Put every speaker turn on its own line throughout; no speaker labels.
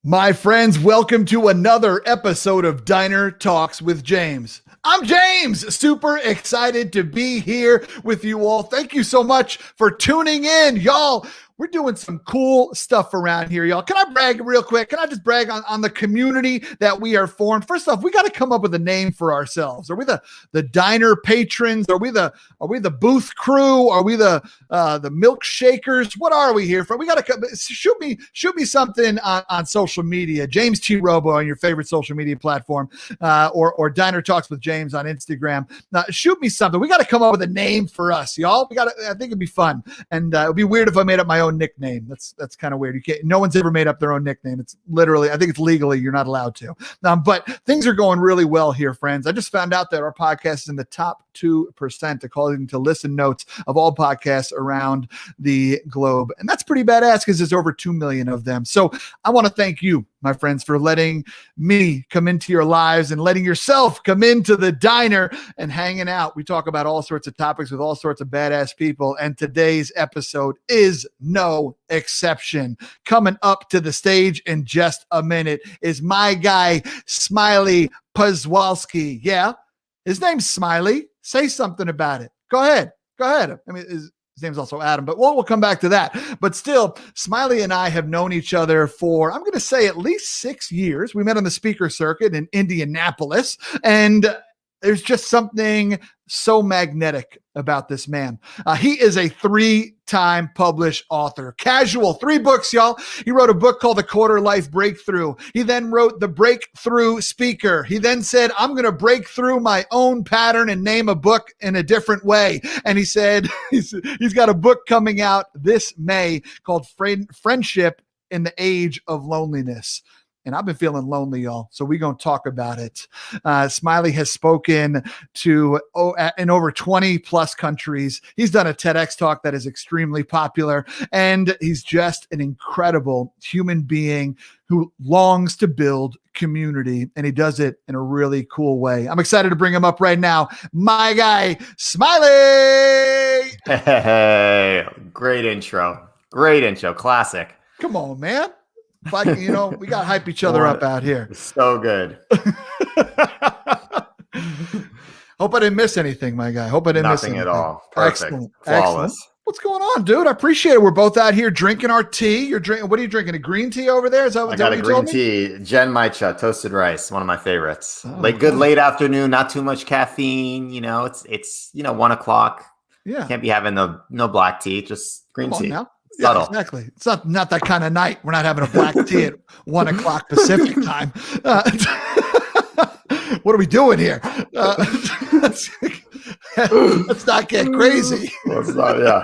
My friends, welcome to another episode of Diner Talks with James. I'm James, super excited to be here with you all. Thank you so much for tuning in, y'all. We're doing some cool stuff around here, y'all. Can I brag real quick? Can I just brag on the community that we are formed? First off, we got to come up with a name for ourselves. Are we the diner patrons? Are we the booth crew? Are we the milkshakers? What are we here for? We got to shoot me something on social media. James T. Robo on your favorite social media platform, or Diner Talks with James on Instagram. Shoot me something. We got to come up with a name for us, y'all. I think it'd be fun, and it'd be weird if I made up my own nickname. That's kind of weird. You can't. No one's ever made up their own nickname. It's literally, I think it's legally you're not allowed to. But things are going really well here, friends. I just found out that our podcast is in the top 2% according to listen notes of all podcasts around the globe, and that's pretty badass because there's over 2 million of them. So I want to thank you, my friends, for letting me come into your lives and letting yourself come into the diner and hanging out. We talk about all sorts of topics with all sorts of badass people, and today's episode is no exception. Coming up to the stage in just a minute is my guy, Smiley Poswolsky. Yeah, his name's Smiley. Say something about it. Go ahead. I mean, his name's also Adam, but we'll come back to that. But still, Smiley and I have known each other for, I'm going to say, at least 6 years. We met on the speaker circuit in Indianapolis, and there's just something so magnetic about this man. He is a 3-time published author. Casual, 3 books, y'all. He wrote a book called The Quarter Life Breakthrough. He then wrote The Breakthrough Speaker. He then said, I'm going to break through my own pattern and name a book in a different way. And he said, he's got a book coming out this May called Friendship in the Age of Loneliness. And I've been feeling lonely, y'all. So we're going to talk about it. Smiley has spoken in over 20 plus countries. He's done a TEDx talk that is extremely popular. And he's just an incredible human being who longs to build community. And he does it in a really cool way. I'm excited to bring him up right now. My guy, Smiley.
Hey, great intro. Classic.
Come on, man. Like, we got to hype each other up out here.
So good.
Hope I didn't miss anything, my guy. Hope I didn't miss anything.
Nothing at all. Perfect.
Excellent.
Flawless.
What's going on, dude? I appreciate it. We're both out here drinking our tea. You're drinking. What are you drinking? A green tea over there? Is that
I
what
got
you
a green
told me?
tea, Genmaicha, toasted rice, one of my favorites.
Oh,
Late afternoon, not too much caffeine. It's 1 o'clock.
Yeah.
Can't be having no black tea, just green tea.
Now.
Subtle.
Yeah, exactly. It's not that kind of night. We're not having a black tea at 1 o'clock Pacific time. What are we doing here? Let's not get crazy.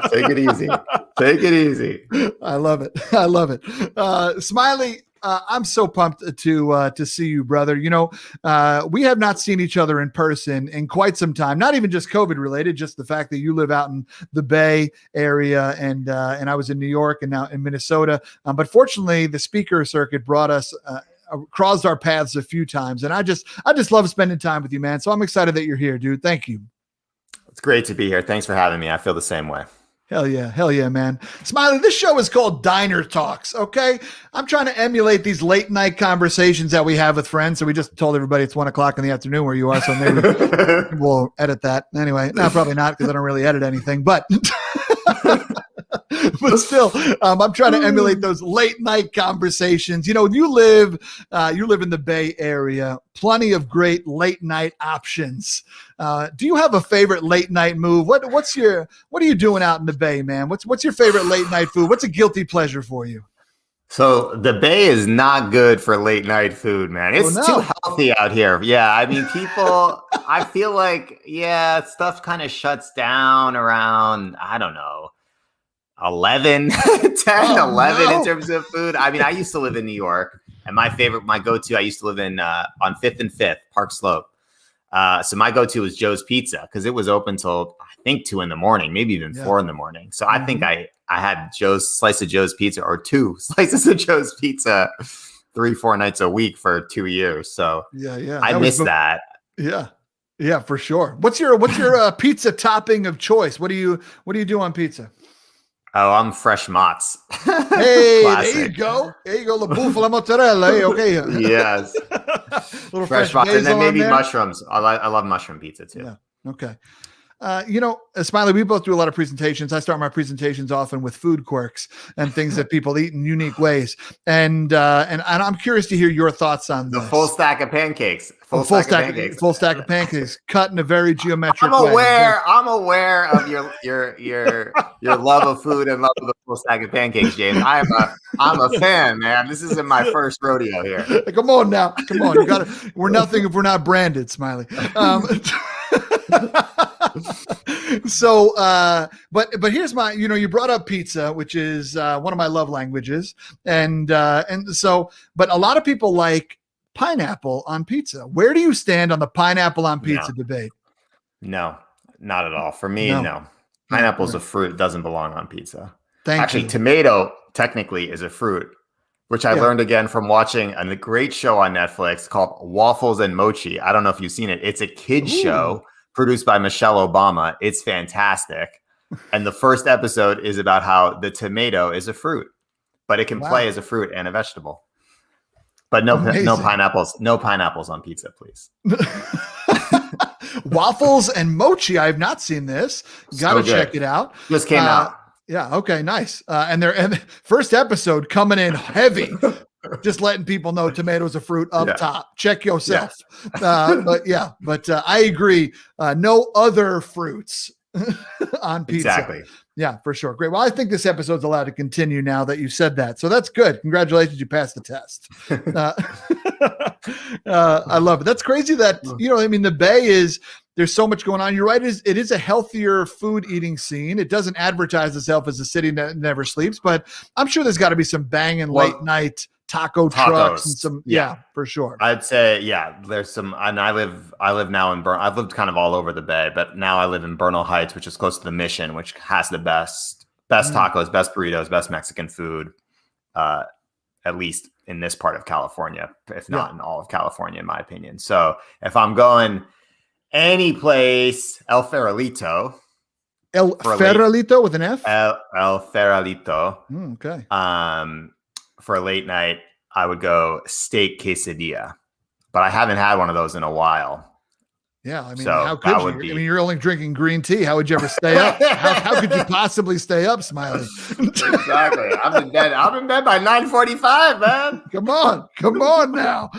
Take it easy.
I love it. Smiley, I'm so pumped to see you, brother. We have not seen each other in person in quite some time. Not even just COVID related, just the fact that you live out in the Bay Area, and I was in New York and now in Minnesota. But fortunately, the speaker circuit brought us. Crossed our paths a few times, and I just love spending time with you, man. So I'm excited that you're here, dude. Thank you.
It's great to be here. Thanks for having me. I feel the same way.
Hell yeah, man. Smiley, this show is called Diner Talks, okay? I'm trying to emulate these late night conversations that we have with friends. So we just told everybody it's 1 o'clock in the afternoon where you are. So maybe we'll edit that. Anyway, no, probably not, because I don't really edit anything. But but still, I'm trying to emulate those late night conversations. You live in the Bay Area, plenty of great late night options. Do you have a favorite late night move? What are you doing out in the Bay, man? What's your favorite late night food? What's a guilty pleasure for you?
So the Bay is not good for late night food, man. It's too healthy out here. Yeah, I mean, people, I feel like, stuff kind of shuts down around, I don't know, 11 in terms of food. I mean, I used to live in New York, and my go-to, I used to live in on 5th and 5th, Park Slope. So my go-to was Joe's Pizza, because it was open till I think 2 a.m, maybe even 4 a.m. So I think I had slice of Joe's Pizza, or 2 slices of Joe's Pizza 3-4 nights a week for 2 years. So I miss that.
Yeah, for sure. What's your pizza topping of choice? What do you do on pizza?
Oh, I'm fresh Mott's.
Hey, there you go. There you go. La bufala mozzarella. Hey, okay.
Yes.
Little
Fresh
fresh
Mott's, and then
basil
maybe
on there.
mushrooms. I love mushroom pizza too.
Yeah. Okay. Smiley, we both do a lot of presentations. I start my presentations often with food quirks and things that people eat in unique ways. And I'm curious to hear your thoughts on
The
this.
full stack of pancakes.
Full stack of pancakes cut in a very geometric
I'm
way.
I'm aware of your love of food and love of the full stack of pancakes, James. I'm a fan, man. This isn't my first rodeo here.
Come on now. Come on. We're nothing if we're not branded, Smiley. So, but here's you brought up pizza, which is one of my love languages. And so, but a lot of people like pineapple on pizza. Where do you stand on the pineapple on pizza debate?
No, not at all. For me, no. Pineapple's a fruit. It doesn't belong on pizza. Actually, tomato technically is a fruit, which I learned again from watching a great show on Netflix called Waffles and Mochi. I don't know if you've seen it. It's a kid's show produced by Michelle Obama. It's fantastic. And the first episode is about how the tomato is a fruit, but it can play as a fruit and a vegetable. But no pineapples on pizza, please.
Waffles and Mochi. I have not seen this. Got to check it out.
Just came out.
Yeah. Okay. Nice. And first episode coming in heavy. Just letting people know tomatoes are fruit up top. Check yourself. Yes. But I agree. No other fruits on pizza.
Exactly.
Yeah, for sure. Great. Well, I think this episode's allowed to continue now that you said that. So that's good. Congratulations. You passed the test. I love it. That's crazy that, the Bay there's so much going on. You're right. It is a healthier food eating scene. It doesn't advertise itself as a city that never sleeps, but I'm sure there's got to be some banging late night taco trucks and some, for sure.
I'd say, there's some, and I live now in I've lived kind of all over the Bay, but now I live in Bernal Heights, which is close to the Mission, which has the best tacos, best burritos, best Mexican food, at least in this part of California, if not in all of California, in my opinion. So if I'm going any place, El Farolito.
El Farolito with an F?
El Farolito.
Okay.
For a late night, I would go steak quesadilla, but I haven't had one of those in a while.
Yeah, I mean, how could you? You're only drinking green tea. How would you ever stay up? How could you possibly stay up, Smiley?
Exactly. I'm in bed by 9:45, man.
Come on now.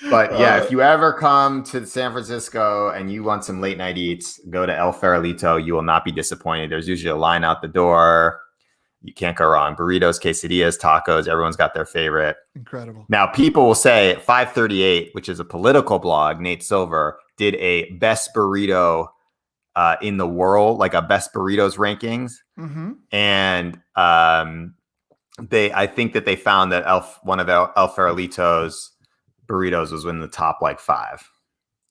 But if you ever come to San Francisco and you want some late night eats, go to El Farolito. You will not be disappointed. There's usually a line out the door. You can't go wrong. Burritos, quesadillas, tacos. Everyone's got their favorite.
Incredible.
Now, people will say 538, which is a political blog, Nate Silver, did a best burrito in the world, like a best burritos rankings. Mm-hmm. And I think that they found that one of El Farolito's burritos was in the top 5.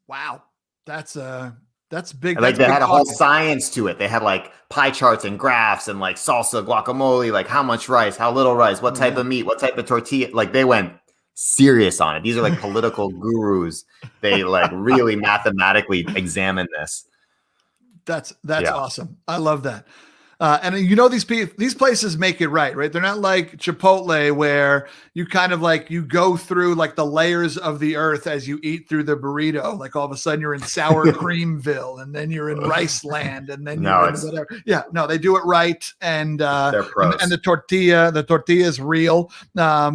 Wow. That's big.
Like they had a whole science to it. They had pie charts and graphs and salsa, guacamole, how much rice, how little rice, what type of meat, what type of tortilla. They went serious on it. These are political gurus. They really mathematically examine this.
That's awesome. I love that. And these places make it right? They're not like Chipotle where you kind of you go through the layers of the earth as you eat through the burrito. All of a sudden you're in sour creamville and then you're in rice land and then you're in whatever. Yeah, no, they do it right. And
they're pros.
And the tortilla is real. I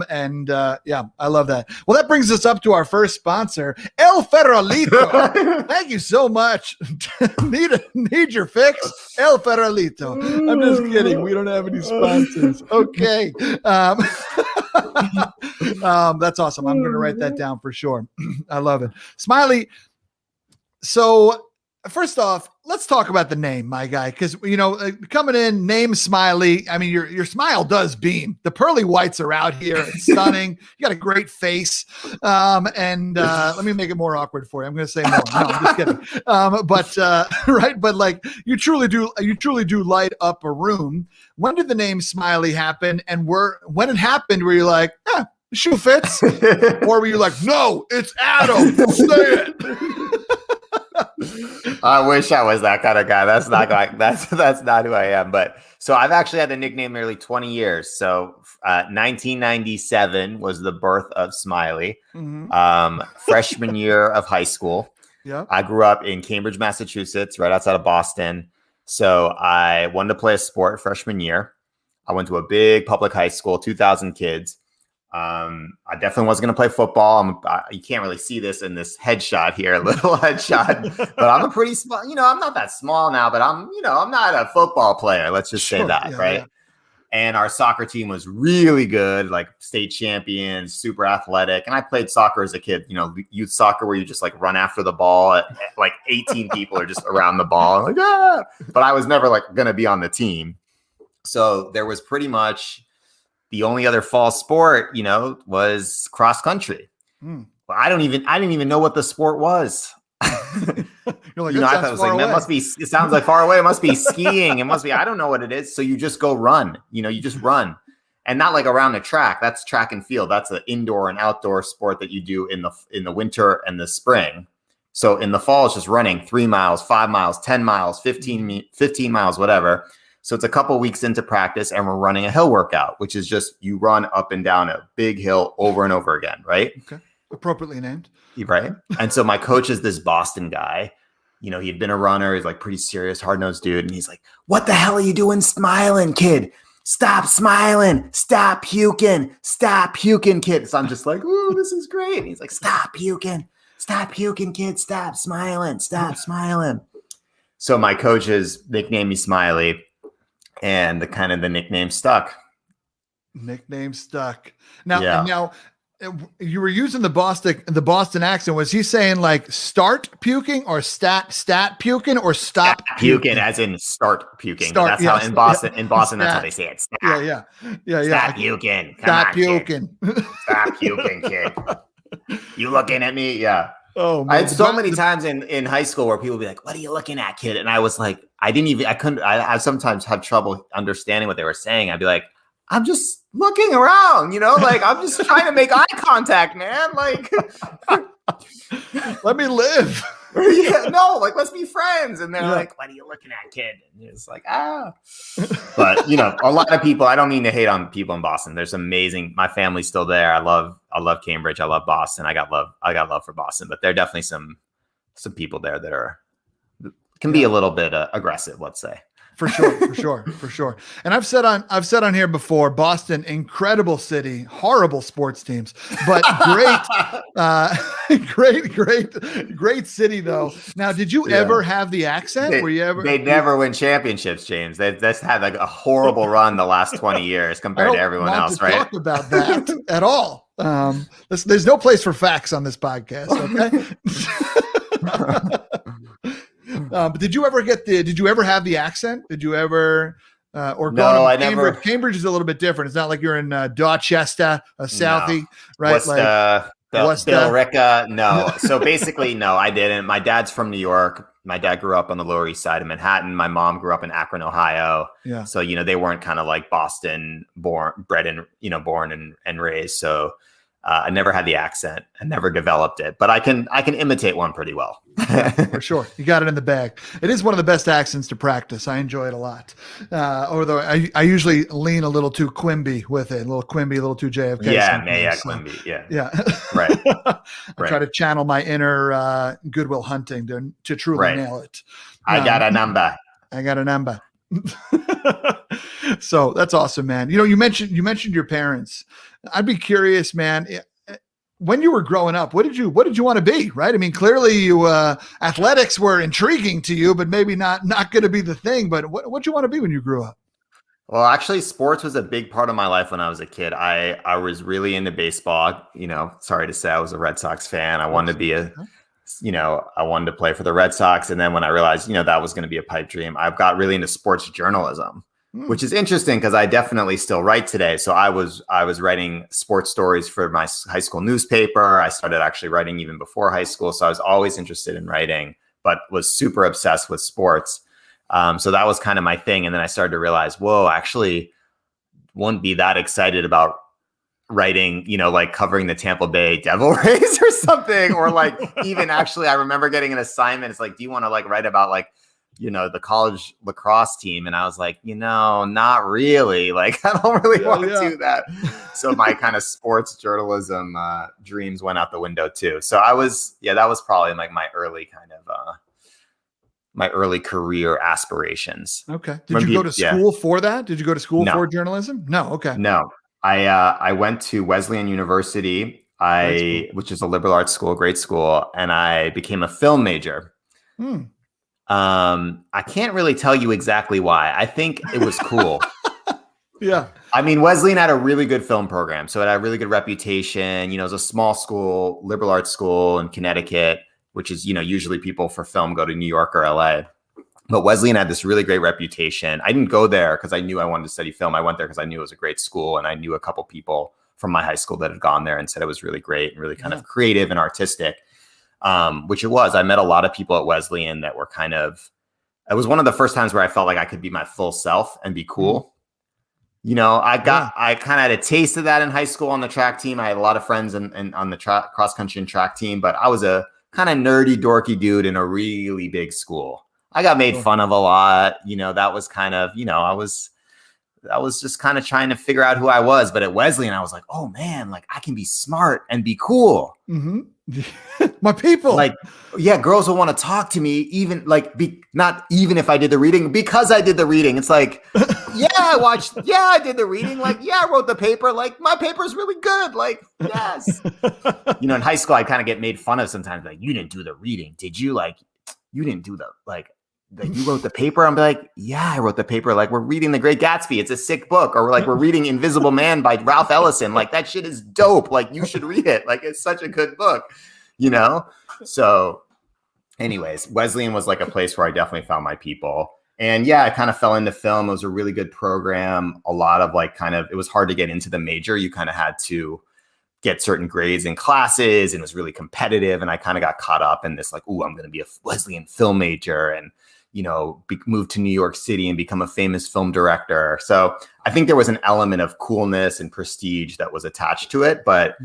love that. Well, that brings us up to our first sponsor, El Farolito. Thank you so much. Need your fix? El Farolito. I'm just kidding. We don't have any sponsors. Okay. That's awesome. I'm going to write that down for sure. I love it. Smiley. So first off, let's talk about the name, my guy, because, coming in, name Smiley. I mean, your smile does beam. The pearly whites are out here. It's stunning. You got a great face. Let me make it more awkward for you. I'm going to say more. No, I'm just kidding. Right. But you truly do light up a room. When did the name Smiley happen? And when it happened, were you like, shoe fits? Or were you like, no, it's Adam, say it?
I wish I was that kind of guy. That's not like that's not who I am. But so I've actually had the nickname nearly 20 years. So 1997 was the birth of Smiley. Freshman year of high school.
Yeah.
I grew up in Cambridge, Massachusetts, right outside of Boston. So I wanted to play a sport freshman year. I went to a big public high school, 2,000 kids. I definitely wasn't going to play football. You can't really see this in this headshot here, a little headshot, but I'm a pretty small, I'm not that small now, but I'm not a football player. Let's just say that. Right. Yeah. And our soccer team was really good, like state champions, super athletic. And I played soccer as a kid, youth soccer, where you just like run after the ball. Like 18 people are just around the ball. Like, ah! But I was never like going to be on the team. So there was pretty much the only other fall sport, was cross country. But I didn't even know what the sport was.
You're like,
I thought it was like, man, it sounds like far away. It must be skiing. It must be, I don't know what it is. So you just go run, you just run, and not like around a track. That's track and field. That's an indoor and outdoor sport that you do in the winter and the spring. So in the fall, it's just running 3 miles, 5 miles, 10 miles, 15 miles, whatever. So it's a couple weeks into practice, and we're running a hill workout, which is just you run up and down a big hill over and over again, right?
Okay. Appropriately named.
Right. And so my coach is this Boston guy. He'd been a runner. He's like pretty serious, hard-nosed dude. And he's like, what the hell are you doing smiling, kid? Stop smiling. Stop puking. Stop puking, kid. So I'm just like, ooh, this is great. And he's like, stop puking. Stop puking, kid. Stop smiling. Stop smiling. So my coaches nicknamed me Smiley. And the nickname stuck.
Nickname stuck. Now you were using the Boston accent. Was he saying like start puking or stat puking or stop
puking? As in start puking. That's how in Boston, that's how they say it. Stop.
Yeah.
Stop puking.
Stop puking.
Stop puking, kid. You looking at me? Yeah.
Oh, man.
I had so many times in high school where people would be like, what are you looking at, kid? And I was like, I sometimes had trouble understanding what they were saying. I'd be like, I'm just looking around, like I'm just trying to make eye contact, man. Like,
let me live.
Let's be friends. And they're like, what are you looking at, kid? And it's like, But a lot of people, I don't mean to hate on people in Boston. There's amazing. My family's still there. I love Cambridge. I love Boston. I got love for Boston, but there are definitely some people there that can be a little bit aggressive, let's say.
For sure. And I've said on here before, Boston, incredible city, horrible sports teams, but great city though. Now, did you ever have the accent?
They never win championships, James. They've just had like a horrible run the last 20 years compared to everyone else, right?
Talk about that at all. There's no place for facts on this podcast. Okay. But did you ever have the accent? Did you ever,
no, I never.
Cambridge is a little bit different. It's not like you're in Dorchester, Southie, right?
Billerica. No. So basically, no, I didn't. My dad's from New York. My dad grew up on the Lower East Side of Manhattan. My mom grew up in Akron, Ohio. Yeah. So, they weren't kind of like Boston born and raised. So I never had the accent. I never developed it, but I can imitate one pretty well.
For sure. You got it in the bag. It is one of the best accents to practice. I enjoy it a lot. Although I usually lean a little too Quimby with it, a little Quimby, a little too JFK.
Yeah, Quimby. Yeah. Right.
I try to channel my inner Goodwill Hunting to truly nail it.
I got a number.
So that's awesome, man. You mentioned your parents. I'd be curious, man. When you were growing up, what did you want to be? Right? I mean, clearly athletics were intriguing to you, but maybe not going to be the thing. But what'd you want to be when you grew up?
Well, actually, sports was a big part of my life when I was a kid. I was really into baseball. Sorry to say, I was a Red Sox fan. I wanted to be I wanted to play for the Red Sox. And then when I realized, that was going to be a pipe dream, I got really into sports journalism. Which is interesting because I definitely still write today. So I was writing sports stories for my high school newspaper. I started actually writing even before high school. So I was always interested in writing, but was super obsessed with sports. So that was kind of my thing. And then I started to realize, whoa, actually wouldn't be that excited about writing, like covering the Tampa Bay Devil Rays or something, or like even actually, I remember getting an assignment. It's like, do you want to like write about like, the college lacrosse team? And I was like, not really. Like, I don't really want to do that. So my kind of sports journalism dreams went out the window too. So that was probably like my early kind of my early career aspirations.
Okay. Did you go to school for that? Did you go to school for journalism? No. Okay.
No. I went to Wesleyan University, which is a liberal arts school, great school, and I became a film major. I can't really tell you exactly why. I think it was cool.
Yeah.
I mean, Wesleyan had a really good film program, so it had a really good reputation. It was a small school, liberal arts school in Connecticut, which is, usually people for film go to New York or LA. But Wesleyan had this really great reputation. I didn't go there because I knew I wanted to study film. I went there because I knew it was a great school, and I knew a couple people from my high school that had gone there and said it was really great and really kind of creative and artistic, which it was. I met a lot of people at Wesleyan that were it was one of the first times where I felt like I could be my full self and be cool. I kind of had a taste of that in high school on the track team. I had a lot of friends on the cross country and track team, but I was a kind of nerdy, dorky dude in a really big school. I got made fun of a lot. That was kind of, I was just kind of trying to figure out who I was. But at Wesleyan, I was like, oh man, like I can be smart and be cool.
Mm-hmm. My people.
Like, girls will want to talk to me, even like, not even if I did the reading, because I did the reading. It's like, I did the reading. Like, I wrote the paper. Like, my paper's really good. Like, yes. In high school, I kind of get made fun of sometimes. Like, you didn't do the reading. Did you? Like, you didn't do you wrote the paper. I'm like, yeah, I wrote the paper. Like, we're reading The Great Gatsby. It's a sick book. Or we're reading Invisible Man by Ralph Ellison. Like, that shit is dope. Like, you should read it. Like, it's such a good book, So anyways, Wesleyan was like a place where I definitely found my people. And I kind of fell into film. It was a really good program. A lot of it was hard to get into the major. You kind of had to get certain grades in classes, and it was really competitive. And I kind of got caught up in this, like, I'm going to be a Wesleyan film major and, move to New York City and become a famous film director. So I think there was an element of coolness and prestige that was attached to it, but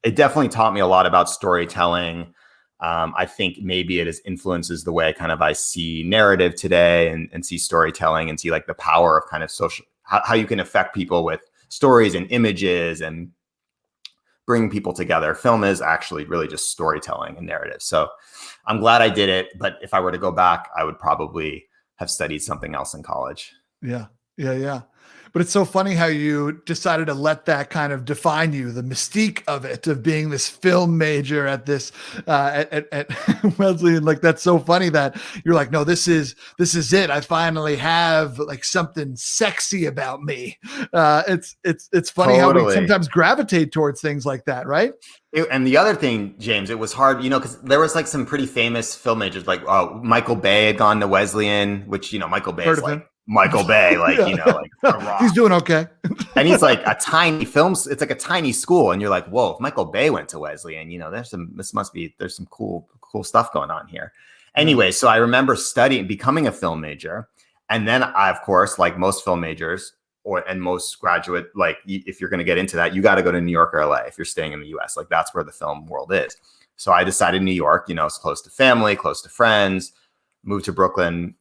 it definitely taught me a lot about storytelling. I think maybe it influences the way I see narrative today and see storytelling and see like the power of kind of social, how you can affect people with stories and images and bring people together. Film is actually really just storytelling and narrative. So I'm glad I did it. But if I were to go back, I would probably have studied something else in college.
Yeah. But it's so funny how you decided to let that kind of define you, the mystique of it, of being this film major at this, at Wesleyan. Like, that's so funny that you're like, no, this is it. I finally have like something sexy about me. It's funny how we sometimes gravitate towards things like that. Right.
And the other thing, James, it was hard, because there was like some pretty famous film majors, like Michael Bay had gone to Wesleyan, which, Michael Bay is like Michael Bay, like, like a rock.
He's doing okay.
And he's like a tiny it's like a tiny school. And you're like, whoa, if Michael Bay went to Wesleyan, there's some cool stuff going on here. Anyway, so I remember becoming a film major. And then I, of course, like most film majors and most graduate, like if you're going to get into that, you got to go to New York or LA if you're staying in the US. Like, that's where the film world is. So I decided New York, it's close to family, close to friends, moved to Brooklyn,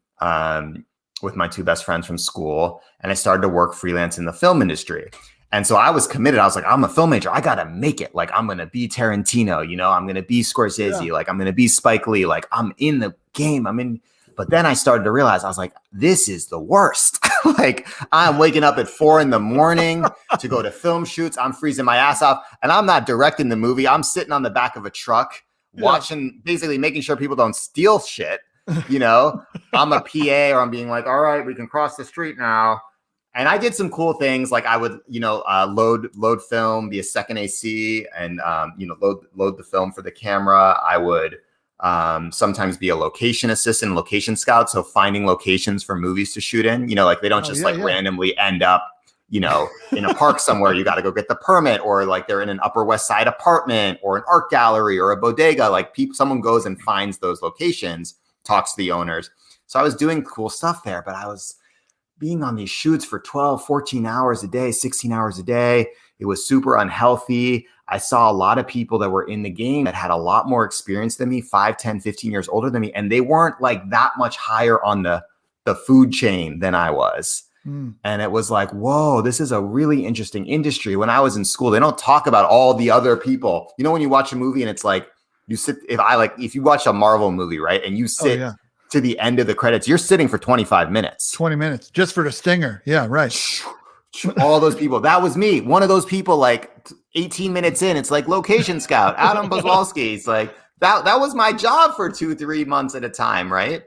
with my two best friends from school. And I started to work freelance in the film industry. And so I was committed. I was like, I'm a film major. I got to make it. Like, I'm going to be Tarantino, I'm going to be Scorsese. Like, I'm going to be Spike Lee. Like, I'm in the game. But then I started to realize, I was like, this is the worst. Like, I'm waking up at 4 a.m. to go to film shoots. I'm freezing my ass off, and I'm not directing the movie. I'm sitting on the back of a truck watching, basically making sure people don't steal shit. I'm a PA, or I'm being like, all right, we can cross the street now. And I did some cool things. Like, I would, load film, be a second AC, and, load the film for the camera. I would sometimes be a location assistant, location scout. So finding locations for movies to shoot in, like they don't randomly end up, in a park somewhere. You got to go get the permit, or like they're in an Upper West Side apartment or an art gallery or a bodega. Like, someone goes and finds those locations, talks to the owners. So I was doing cool stuff there, but I was being on these shoots for 12, 14 hours a day, 16 hours a day. It was super unhealthy. I saw a lot of people that were in the game that had a lot more experience than me, 5, 10, 15 years older than me. And they weren't like that much higher on the food chain than I was. And it was like, whoa, this is a really interesting industry. When I was in school, they don't talk about all the other people. You know, when you watch a movie and it's like, you sit, if you watch a Marvel movie, right? And you sit to the end of the credits, you're sitting for 25 minutes.
20 minutes just for the stinger. Yeah, right.
All those people. That was me. One of those people, like 18 minutes in, it's like location scout, Adam Poswolsky. It's like, that was my job for 2-3 months at a time, right?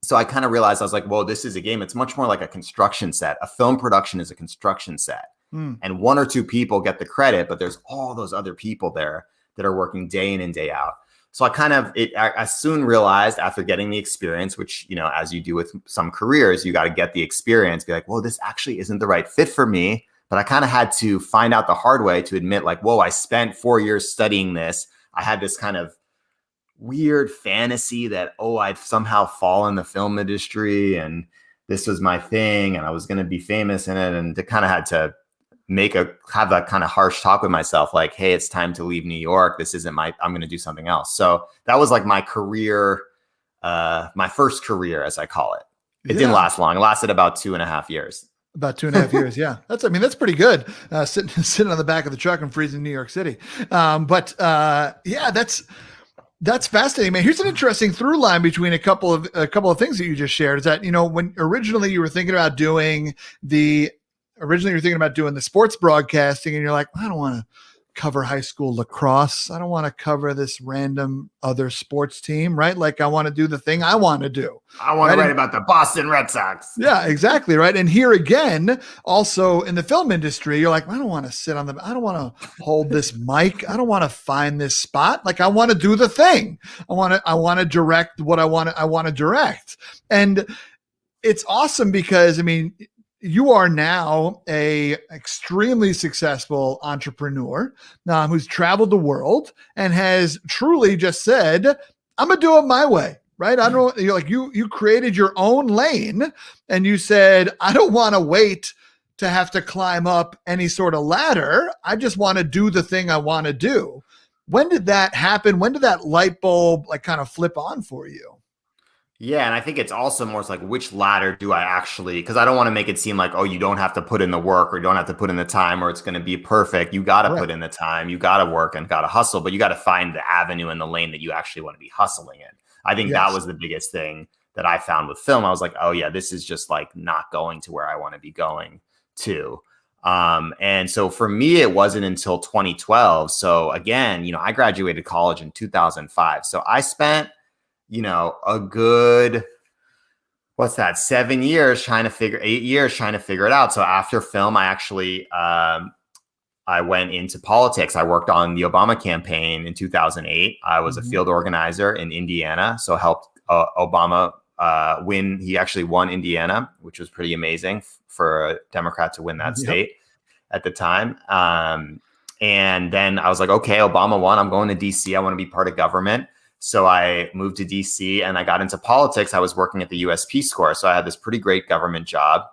So I kind of realized, I was like, whoa, this is a game. It's much more like a construction set. A film production is a construction set. And 1 or 2 people get the credit, but there's all those other people there that are working day in and day out. So I soon realized after getting the experience, which, you know, as you do with some careers, you got to get the experience, be like, well, this actually isn't the right fit for me. But I kind of had to find out the hard way to admit, like, whoa, I spent 4 years studying this. I had this kind of weird fantasy that, oh, I'd somehow fall in the film industry and this was my thing and I was going to be famous in it. And to kind of had to have that kind of harsh talk with myself, like, hey, it's time to leave New York. This isn't I'm going to do something else. So that was like my career, my first career, as I call it. It didn't last long. It lasted about 2.5 years. About
2.5 years. Yeah. That's pretty good. Sitting on the back of the truck and freezing New York City. That's fascinating, man. Here's an interesting through line between a couple of things that you just shared. Is that, you know, when originally you were thinking about doing the sports broadcasting, and you're like, I don't want to cover high school lacrosse. I don't want to cover this random other sports team, right? Like, I want to do the thing I want to do.
I want to write about the Boston Red Sox.
Yeah, exactly. Right. And here again, also in the film industry, you're like, I don't want to I don't want to hold this mic. I don't want to find this spot. Like, I want to do the thing. I want to direct what I want to direct. And it's awesome because, I mean, you are now a extremely successful entrepreneur who's traveled the world and has truly just said, I'm going to do it my way. Right. I don't, you're like, you created your own lane and you said, I don't want to wait to have to climb up any sort of ladder. I just want to do the thing I want to do. When did that happen? When did that light bulb like kind of flip on for you?
Yeah. And I think it's also more, it's like, which ladder do I actually, because I don't want to make it seem like, oh, you don't have to put in the work or you don't have to put in the time or it's going to be perfect. You got to put in the time, you got to work and got to hustle, but you got to find the avenue and the lane that you actually want to be hustling in. I think that was the biggest thing that I found with film. I was like, oh yeah, this is just like not going to where I want to be going to. And so for me, it wasn't until 2012. So again, you know, I graduated college in 2005. So I spent, you know, a good, 8 years trying to figure it out. So after film, I actually, I went into politics. I worked on the Obama campaign in 2008. I was a field organizer in Indiana. So helped Obama win. He actually won Indiana, which was pretty amazing for a Democrat to win that state at the time. And then I was like, okay, Obama won. I'm going to DC. I want to be part of government. So I moved to DC and I got into politics. I was working at the US Peace Corps. So I had this pretty great government job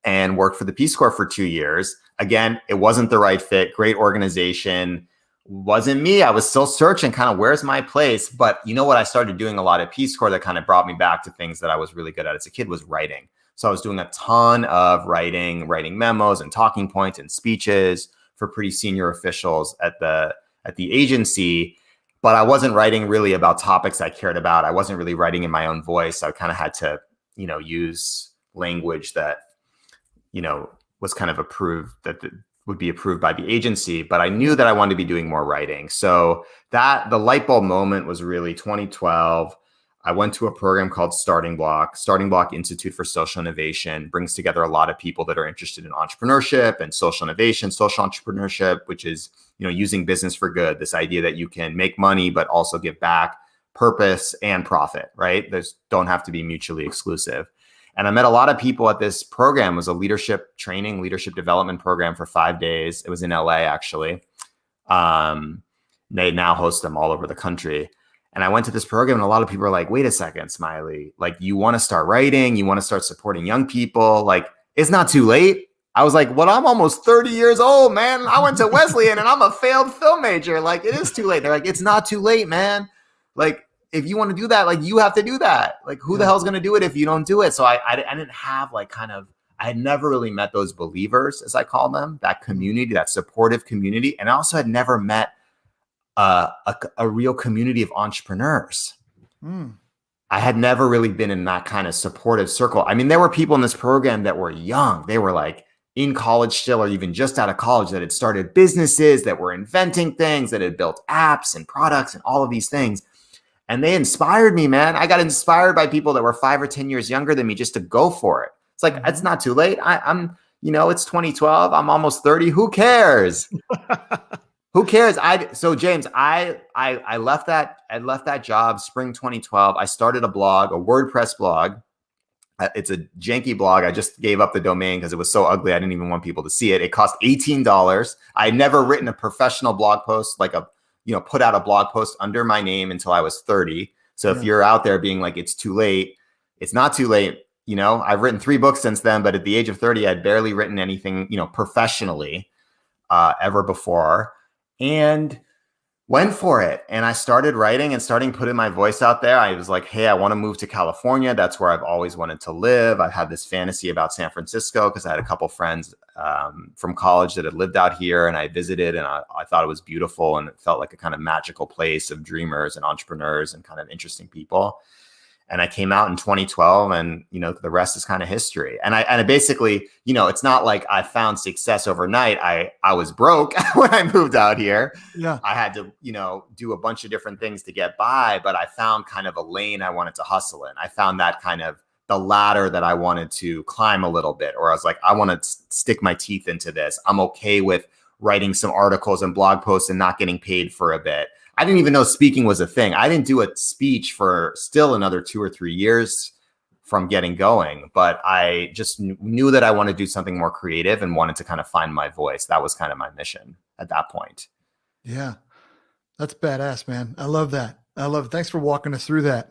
and worked for the Peace Corps for 2 years. Again, it wasn't the right fit. Great organization. Wasn't me. I was still searching kind of where's my place. But you know what? I started doing a lot of Peace Corps that kind of brought me back to things that I was really good at as a kid was writing. So I was doing a ton of writing memos and talking points and speeches for pretty senior officials at the agency. But I wasn't writing really about topics I cared about. I wasn't really writing in my own voice. I kind of had to, you know, use language that, you know, was kind of approved, that would be approved by the agency. But I knew that I wanted to be doing more writing. So that the light bulb moment was really 2012. I went to a program called Starting Block Institute for Social Innovation, brings together a lot of people that are interested in entrepreneurship and social innovation, social entrepreneurship, which is, you know, using business for good, this idea that you can make money, but also give back, purpose and profit, right? Those don't have to be mutually exclusive. And I met a lot of people at this program. It was a leadership development program for 5 days. It was in LA, actually. They now host them all over the country. And I went to this program and a lot of people are like, wait a second, Smiley, like you want to start writing, you want to start supporting young people. Like it's not too late. I was like, well, I'm almost 30 years old, man. I went to Wesleyan and I'm a failed film major. Like it is too late. They're like, it's not too late, man. Like if you want to do that, like you have to do that. Like who the hell's going to do it if you don't do it? So I didn't have like I had never really met those believers, as I call them, that community, that supportive community. And I also had never met a real community of entrepreneurs. I had never really been in that kind of supportive circle. I mean, there were people in this program that were young. They were like in college still, or even just out of college, that had started businesses, that were inventing things, that had built apps and products and all of these things. And they inspired me, man. I got inspired by people that were 5 or 10 years younger than me just to go for it. It's like, it's not too late. I'm, it's 2012. I'm almost 30. Who cares? Who cares? So James, I left that job spring 2012. I started a blog, a WordPress blog. It's a janky blog. I just gave up the domain because it was so ugly. I didn't even want people to see it. It cost $18. I had never written a professional blog post, like put out a blog post under my name until I was 30. So if you're out there being like, it's too late, it's not too late. I've written 3 books since then, but at the age of 30, I'd barely written anything, professionally ever before, and went for it. And I started writing and starting putting my voice out there. I was like, hey, I want to move to California. That's where I've always wanted to live. I had this fantasy about San Francisco because I had a couple friends from college that had lived out here, and I visited, and I thought it was beautiful, and it felt like a kind of magical place of dreamers and entrepreneurs and kind of interesting people. And I came out in 2012, and, the rest is kind of history. And I basically, it's not like I found success overnight. I was broke when I moved out here. Yeah. I had to, do a bunch of different things to get by, but I found kind of a lane I wanted to hustle in. I found that kind of the ladder that I wanted to climb a little bit, or I was like, I want to stick my teeth into this. I'm okay with writing some articles and blog posts and not getting paid for a bit. I didn't even know speaking was a thing. I didn't do a speech for still another 2 or 3 years from getting going, but I just knew that I wanted to do something more creative and wanted to kind of find my voice. That was kind of my mission at that point.
Yeah, that's badass, man. I love that. I love it. Thanks for walking us through that.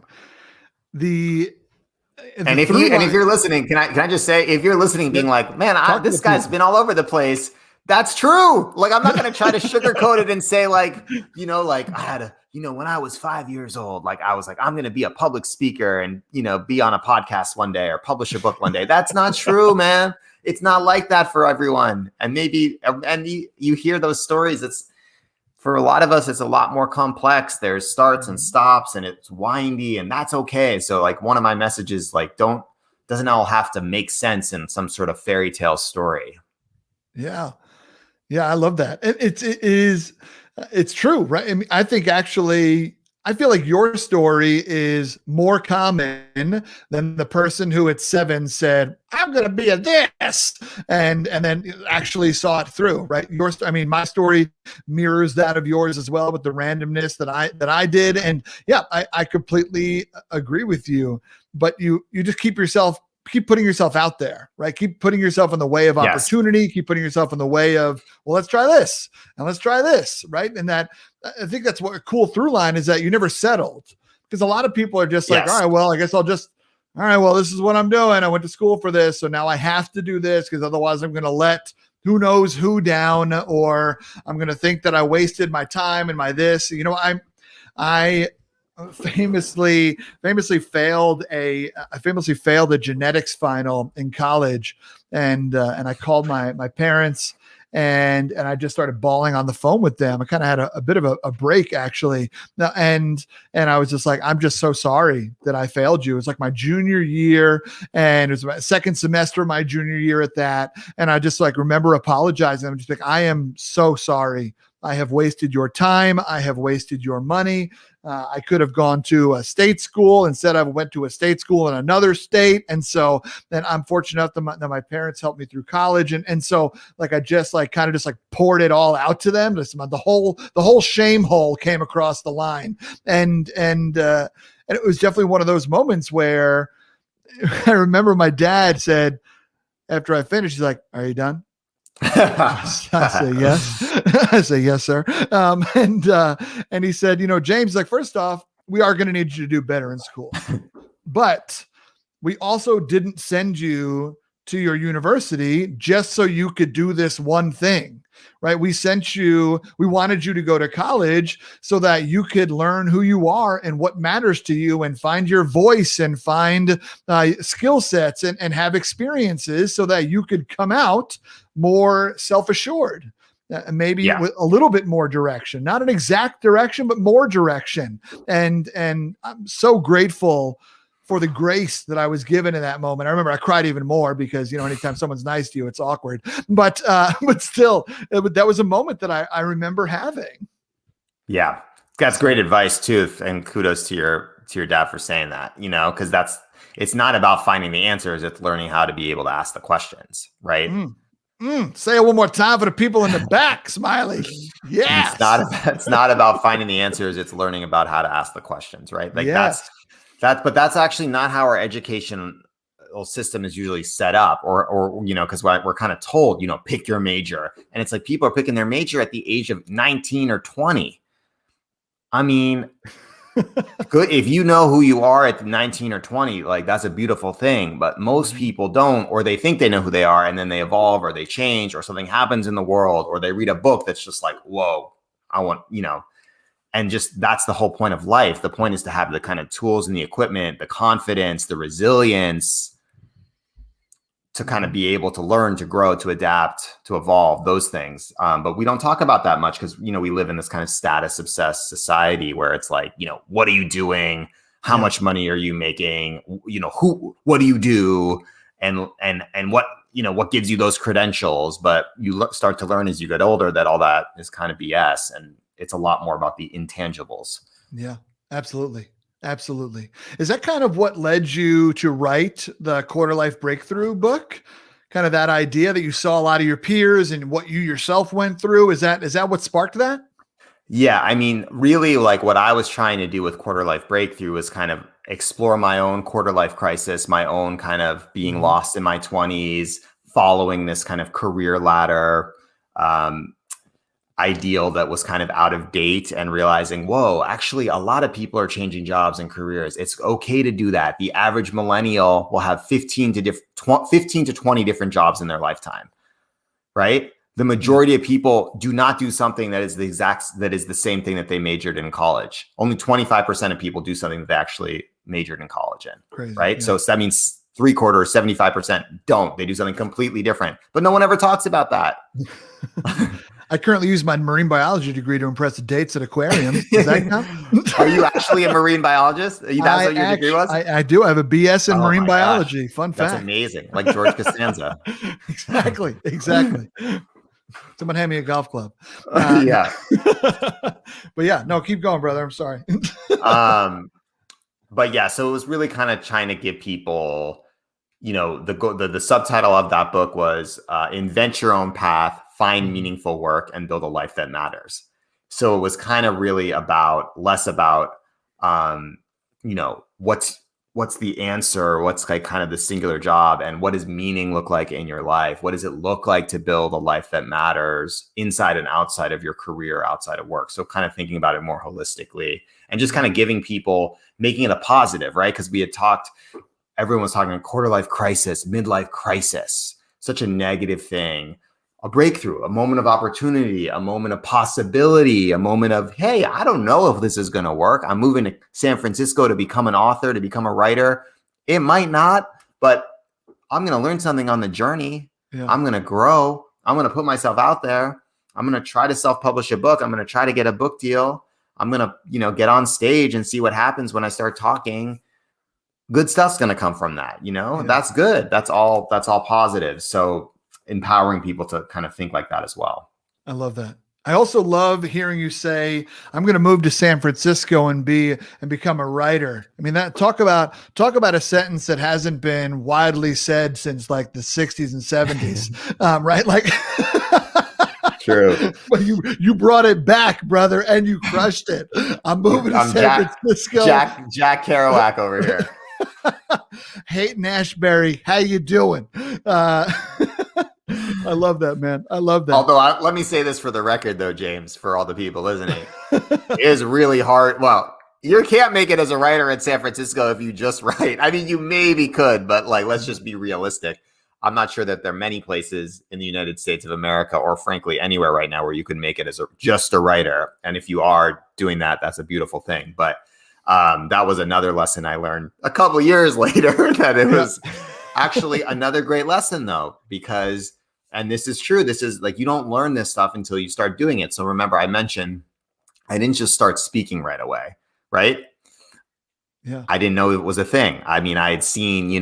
And if you're listening, can I just say, if you're listening, being like, man, this guy's been all over the place. That's true. Like, I'm not going to try to sugarcoat it and say like, I had when I was 5 years old, like I was like, I'm going to be a public speaker and, be on a podcast one day or publish a book one day. That's not true, man. It's not like that for everyone. And you hear those stories. It's for a lot of us, it's a lot more complex. There's starts and stops, and it's windy, and that's okay. So like one of my messages, like, doesn't all have to make sense in some sort of fairy tale story.
Yeah. Yeah, I love that. It's true, right? I mean, I think actually, I feel like your story is more common than the person who at 7 said, I'm going to be a this, and then actually saw it through, right? My story mirrors that of yours as well, with the randomness that I did. And yeah, I completely agree with you, but you just keep putting yourself out there, right? Keep putting yourself in the way of opportunity. Yes. Keep putting yourself in the way of, well, let's try this and let's try this, right? And that, I think that's what a cool through line is, that you never settled, because a lot of people are just like, all right, well, I guess this is what I'm doing. I went to school for this, so now I have to do this, because otherwise I'm going to let who knows who down, or I'm going to think that I wasted my time and my this. I famously failed a genetics final in college, and I called my parents, and I just started bawling on the phone with them. I kind of had a bit of a break, actually, and I was just like, I'm just so sorry that I failed you. It's like my junior year, and it was my second semester of my junior year at that, and I just like remember apologizing. I'm just like, I am so sorry. I have wasted your time. I have wasted your money. I could have gone to a state school. Instead, I went to a state school in another state. And so then I'm fortunate enough that my parents helped me through college. And so like, I just like kind of just like poured it all out to them. The whole shame hole came across the line. And it was definitely one of those moments where I remember my dad said, after I finished, he's like, are you done? I say yes. I say yes, sir. And he said, James, like, first off, we are going to need you to do better in school. But we also didn't send you to your university just so you could do this one thing, right? We wanted you to go to college so that you could learn who you are and what matters to you and find your voice and find skill sets and have experiences so that you could come out more self-assured. Maybe with a little bit more direction, not an exact direction, but more direction. And I'm so grateful for the grace that I was given in that moment. I remember I cried even more because, anytime someone's nice to you, it's awkward, but still that was a moment that I remember having.
Yeah. That's great advice too. And kudos to your dad for saying that, cause it's not about finding the answers. It's learning how to be able to ask the questions. Right.
Say it one more time for the people in the back, Smiley. Yes.
It's not about finding the answers. It's learning about how to ask the questions. Right. Like but that's actually not how our educational system is usually set up or because we're kind of told, pick your major. And it's like people are picking their major at the age of 19 or 20. I mean, good. If you know who you are at 19 or 20, like that's a beautiful thing, but most people don't, or they think they know who they are and then they evolve or they change or something happens in the world or they read a book that's just like, whoa, I want, and just that's the whole point of life. The point is to have the kind of tools and the equipment, the confidence, the resilience to kind of be able to learn, to grow, to adapt, to evolve, those things. But we don't talk about that much because, we live in this kind of status obsessed society where it's like, what are you doing? How much money are you making? What do you do? And what, what gives you those credentials? But you start to learn as you get older that all that is kind of BS. And it's a lot more about the intangibles.
Yeah, absolutely. Absolutely. Is that kind of what led you to write the Quarter Life Breakthrough book? Kind of that idea that you saw a lot of your peers and what you yourself went through? Is that what sparked that?
Yeah. I mean, really like what I was trying to do with Quarter Life Breakthrough was kind of explore my own quarter life crisis, my own kind of being lost in my 20s, following this kind of career ladder, ideal that was kind of out of date and realizing, whoa, actually a lot of people are changing jobs and careers. It's okay to do that. The average millennial will have 15 to 20 different jobs in their lifetime, right? The majority of people do not do something that is the same thing that they majored in college. Only 25% of people do something that they actually majored in college in. Crazy, right? Yeah. So that means 75% don't. They do something completely different, but no one ever talks about that.
I currently use my marine biology degree to impress the dates at aquariums. Does that count?
Are you actually a marine biologist? That's what your degree was?
I do. I have a BS in marine biology. Gosh. Fun fact.
That's amazing. Like George Costanza.
Exactly. Someone hand me a golf club.
Yeah.
But yeah, no, keep going, brother. I'm sorry.
But yeah, so it was really kind of trying to give people, the subtitle of that book was Invent Your Own Path, Find Meaningful Work, and Build a Life That Matters. So it was kind of really less about, what's the answer? What's like kind of the singular job, and what does meaning look like in your life? What does it look like to build a life that matters inside and outside of your career, outside of work? So kind of thinking about it more holistically and just kind of giving people, making it a positive, right? Because everyone was talking quarter life crisis, midlife crisis, such a negative thing. A breakthrough, a moment of opportunity, a moment of possibility, a moment of, hey, I don't know if this is going to work. I'm moving to San Francisco to become an author, to become a writer. It might not, but I'm going to learn something on the journey. Yeah. I'm going to grow. I'm going to put myself out there. I'm going to try to self-publish a book. I'm going to try to get a book deal. I'm going to, get on stage and see what happens when I start talking. Good stuff's going to come from that. Yeah. That's good. That's all positive. So empowering people to kind of think like that as well.
I love that. I also love hearing you say, I'm going to move to San Francisco and become a writer. I mean, that talk about a sentence that hasn't been widely said since like the 60s and 70s. Right? Like
true.
But you brought it back, brother, and you crushed it. I'm moving to San Francisco.
Jack Kerouac over here.
Hayden Ashbury, how you doing? I love that, man. I love that.
Although let me say this for the record though, James, for all the people listening, it is really hard. Well, You can't make it as a writer in San Francisco if you just write. I mean, you maybe could, but like, let's just be realistic. I'm not sure that there are many places in the United States of America, or frankly, anywhere right now, where you can make it as just a writer. And if you are doing that, that's a beautiful thing. But that was another lesson I learned a couple of years later, that it was actually another great lesson, though, because, and this is true, this is like, you don't learn this stuff until you start doing it. So remember, I mentioned I didn't just start speaking right away, right?
Yeah.
I didn't know it was a thing. I mean, I had seen,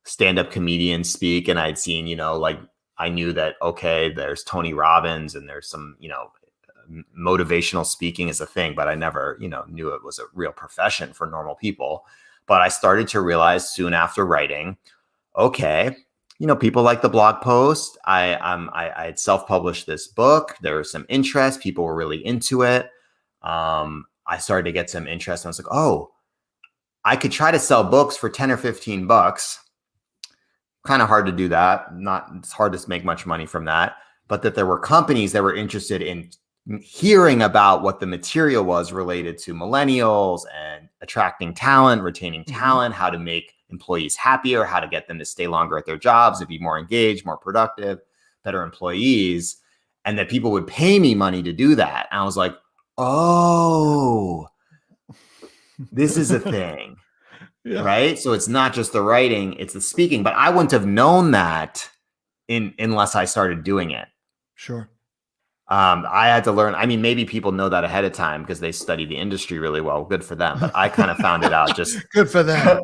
stand-up comedians speak, and I'd seen, like, I knew that, okay, there's Tony Robbins and there's some, motivational speaking is a thing, but I never, knew it was a real profession for normal people. But I started to realize soon after writing, okay, people like the blog post. I had self-published this book. There was some interest. People were really into it. I started to get some interest. And I was like, oh, I could try to sell books for 10 or 15 bucks. Kind of hard to do that. It's hard to make much money from that. But that there were companies that were interested in hearing about what the material was related to millennials and attracting talent, retaining talent, how to make employees happier, how to get them to stay longer at their jobs, to be more engaged, more productive, better employees, and that people would pay me money to do that. And I was like, oh, this is a thing, right? So it's not just the writing, it's the speaking. But I wouldn't have known that unless I started doing it.
Sure.
I had to learn. I mean, maybe people know that ahead of time because they study the industry really well. Good for them. But I kind of found it out just
good for them.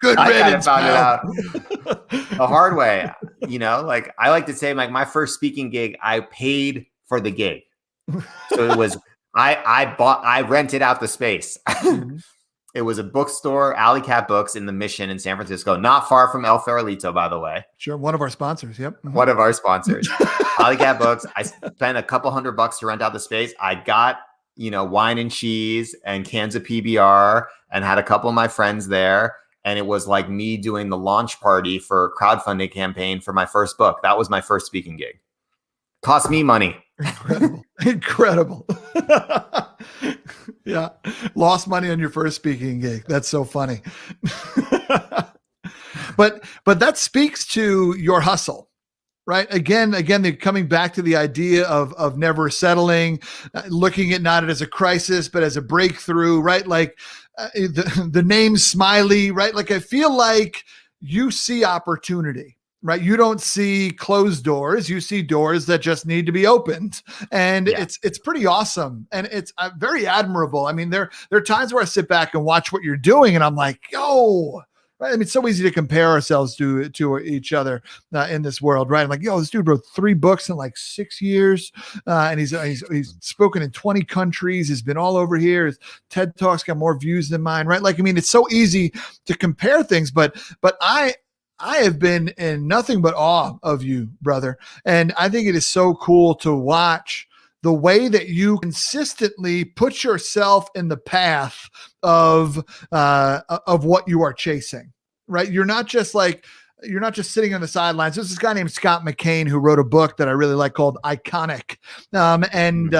Good
I kind
riddance,
of found it out the hard way. Like, I like to say, like, my first speaking gig, I paid for the gig. So it was, I rented out the space. It was a bookstore, Alley Cat Books in the Mission in San Francisco, not far from El Farolito, by the way.
Sure. One of our sponsors. Yep.
One of our sponsors. Alley Cat Books. I spent a couple $100 to rent out the space. I got, wine and cheese and cans of PBR and had a couple of my friends there. And it was like me doing the launch party for a crowdfunding campaign for my first book. That was my first speaking gig. Cost me money.
Incredible. Yeah. Lost money on your first speaking gig. That's so funny. But that speaks to your hustle, right? Again, they're coming back to the idea of never settling, looking at not as a crisis, but as a breakthrough, right? Like the name Smiley, right? Like, I feel like you see opportunity. Right. You don't see closed doors. You see doors that just need to be opened. And it's pretty awesome. And it's very admirable. I mean, there are times where I sit back and watch what you're doing and I'm like, yo, right? I mean, it's so easy to compare ourselves to each other in this world, right? I'm like, yo, this dude wrote 3 books in like 6 years. And he's spoken in 20 countries. He's been all over here. His TED Talks got more views than mine, right? Like, I mean, it's so easy to compare things, but I have been in nothing but awe of you, brother. And I think it is so cool to watch the way that you consistently put yourself in the path of what you are chasing, right? You're not just sitting on the sidelines. There's this guy named Scott McCain who wrote a book that I really like called Iconic. And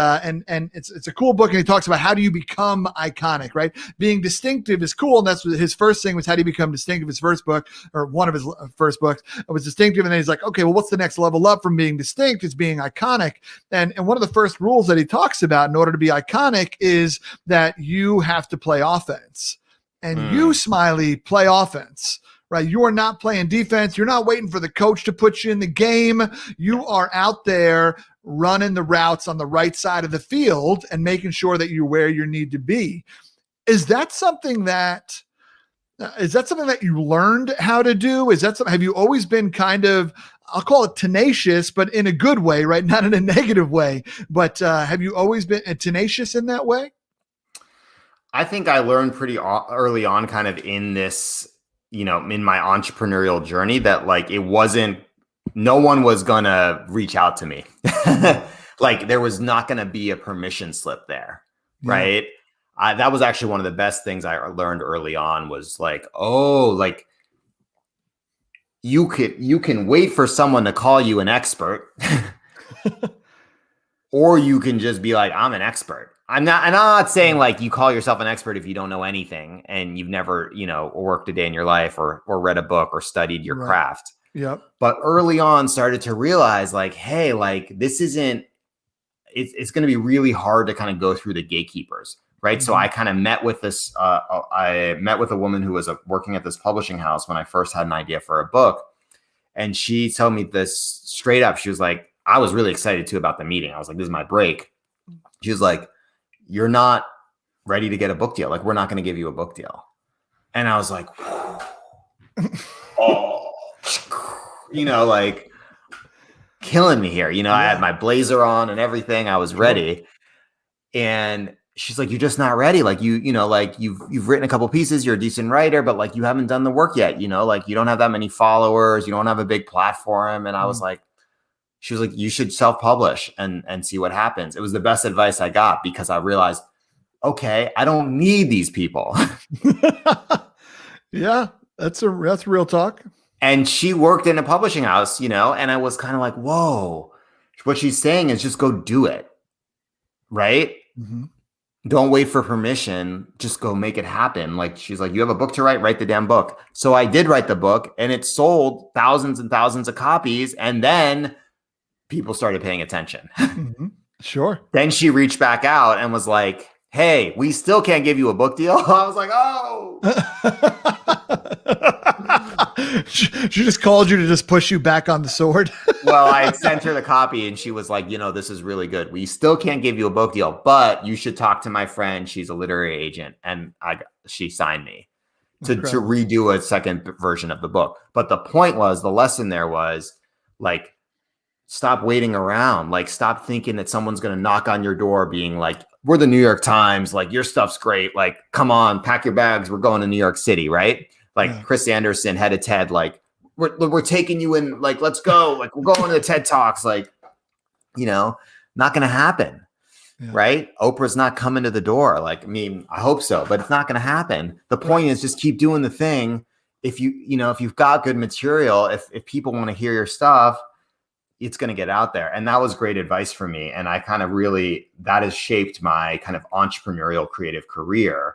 it's a cool book. And he talks about how do you become iconic, right? Being distinctive is cool. And that's what his first thing was, how do you become distinctive? His first book, or one of his first books, was distinctive. And then he's like, okay, well, what's the next level up from being distinct? Is being iconic. And one of the first rules that he talks about in order to be iconic is that you have to play offense. And you, Smiley, play offense. Right. You are not playing defense. You're not waiting for the coach to put you in the game. You are out there running the routes on the right side of the field and making sure that you're where you need to be. Is that something that you learned how to do? Have you always been kind of, I'll call it tenacious, but in a good way, right? Not in a negative way, but have you always been tenacious in that way?
I think I learned pretty early on, kind of in this, in my entrepreneurial journey, that like, no one was going to reach out to me. Like, there was not going to be a permission slip there. Right. That was actually one of the best things I learned early on, was like, oh, like, you can wait for someone to call you an expert. or you can just be like, I'm an expert. I'm not saying like you call yourself an expert if you don't know anything and you've never, worked a day in your life or read a book or studied your craft.
Yep.
But early on started to realize like, hey, like this isn't, it's going to be really hard to kind of go through the gatekeepers. Right. Mm-hmm. So I kind of met with this, I met with a woman who was working at this publishing house when I first had an idea for a book. And she told me this straight up. She was like, I was really excited too about the meeting. I was like, this is my break. She was like, you're not ready to get a book deal. Like, we're not going to give you a book deal. And I was like, oh, like killing me here. I had my blazer on and everything. I was ready. And she's like, you're just not ready. Like like you've written a couple pieces. You're a decent writer, but like you haven't done the work yet. Like you don't have that many followers. You don't have a big platform. And I was like, she was like, you should self-publish and see what happens. It was the best advice I got because I realized, okay, I don't need these people.
Yeah, that's real talk.
And she worked in a publishing house, and I was kind of like, whoa, what she's saying is just go do it. Right? Mm-hmm. Don't wait for permission. Just go make it happen. Like she's like, you have a book to write the damn book. So I did write the book and it sold thousands and thousands of copies. And then people started paying attention.
Mm-hmm. Sure.
Then she reached back out and was like, hey, we still can't give you a book deal. I was like, oh.
She just called you to just push you back on the sword.
Well, I sent her the copy and she was like, this is really good. We still can't give you a book deal, but you should talk to my friend. She's a literary agent. And she signed me to redo a second version of the book. But the point was, the lesson there was like, stop waiting around. Like, stop thinking that someone's going to knock on your door being like, we're the New York Times. Like, your stuff's great. Like, come on, pack your bags. We're going to New York City. Right. Like Chris Anderson, head of TED, like, we're taking you in, like, let's go. Like, we're going to the TED Talks. Like, not going to happen. Yeah. Right. Oprah's not coming to the door. Like, I mean, I hope so, but it's not going to happen. The point is just keep doing the thing. If if you've got good material, if people want to hear your stuff, it's going to get out there. And that was great advice for me. And I kind of that has shaped my kind of entrepreneurial creative career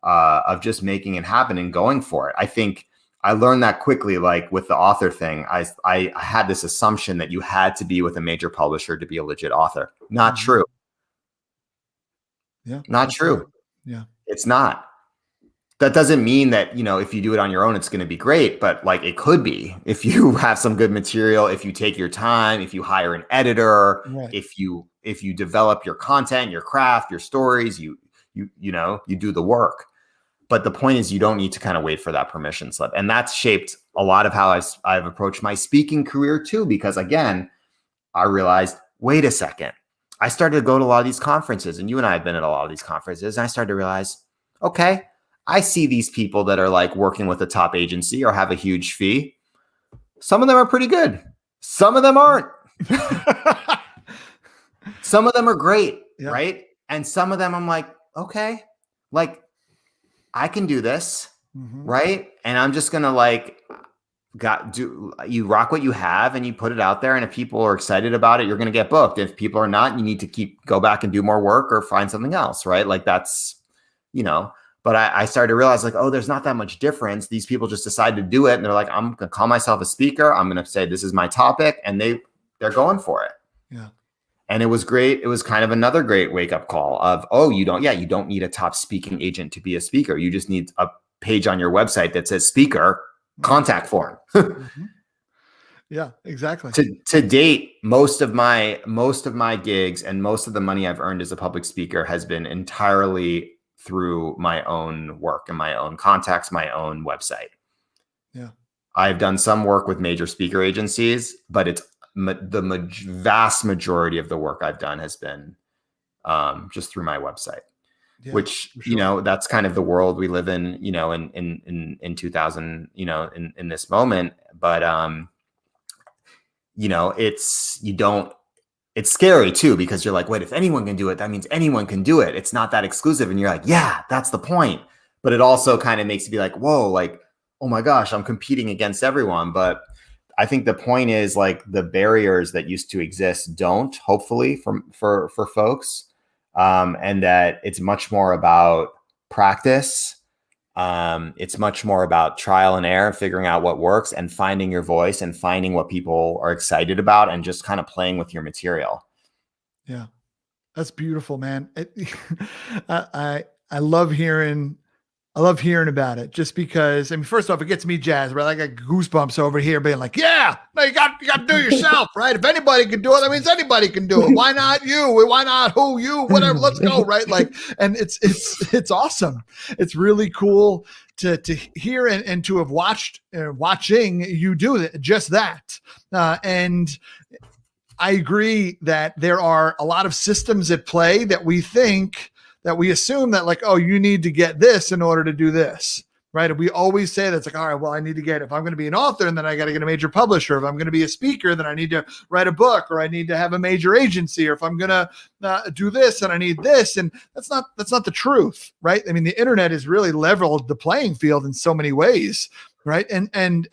of just making it happen and going for it. I think I learned that quickly, like with the author thing. I had this assumption that you had to be with a major publisher to be a legit author. Not true.
Yeah.
Not true.
Yeah.
It's not. That doesn't mean that, if you do it on your own, it's going to be great, but like it could be if you have some good material, if you take your time, if you hire an editor, right. if you develop your content, your craft, your stories, you do the work. But the point is you don't need to kind of wait for that permission slip. And that's shaped a lot of how I've approached my speaking career too, because again, I realized, wait a second, I started to go to a lot of these conferences, and you and I have been at a lot of these conferences, and I started to realize, okay, I see these people that are like working with a top agency or have a huge fee. Some of them are pretty good. Some of them aren't. Some of them are great, right? And some of them I'm like, okay, like I can do this, right? And I'm just gonna like you rock what you have and you put it out there. And if people are excited about it, you're gonna get booked. If people are not, you need to go back and do more work or find something else, right? Like that's, But I started to realize like, oh, there's not that much difference. These people just decide to do it. And they're like, I'm going to call myself a speaker. I'm going to say, this is my topic. And they're going for it.
Yeah.
And it was great. It was kind of another great wake up call of, oh, you don't need a top speaking agent to be a speaker. You just need a page on your website that says speaker, contact form.
Yeah, exactly.
To date, most of my gigs and most of the money I've earned as a public speaker has been entirely through my own work and my own contacts, my own website.
Yeah.
I've done some work with major speaker agencies, but it's the vast majority of the work I've done has been just through my website, which, sure. That's kind of the world we live in, in 2000, in this moment. But, it's scary too, because you're like, wait, if anyone can do it, that means anyone can do it. It's not that exclusive. And you're like, yeah, that's the point. But it also kind of makes you be like, whoa, like, oh my gosh, I'm competing against everyone. But I think the point is like the barriers that used to exist don't, hopefully, for folks, and that it's much more about practice. It's much more about trial and error, figuring out what works and finding your voice and finding what people are excited about and just kind of playing with your material.
Yeah, that's beautiful, man. I love hearing about it just because, I mean, first off, it gets me jazzed, right? I got goosebumps over here being like, yeah, no, you got to do it yourself, right? If anybody can do it, that means anybody can do it. Why not you? Why not who, you, whatever, let's go. Right. Like, and it's awesome. It's really cool to hear and to have watching you do just that. And I agree that there are a lot of systems at play that we assume that like, oh, you need to get this in order to do this, right? And we always say that's like, all right, well, I need to get, if I'm going to be an author, and then I got to get a major publisher. If I'm going to be a speaker, then I need to write a book, or I need to have a major agency, or if I'm going to do this, and I need this. And that's not the truth, right? I mean, the internet has really leveled the playing field in so many ways. Right. And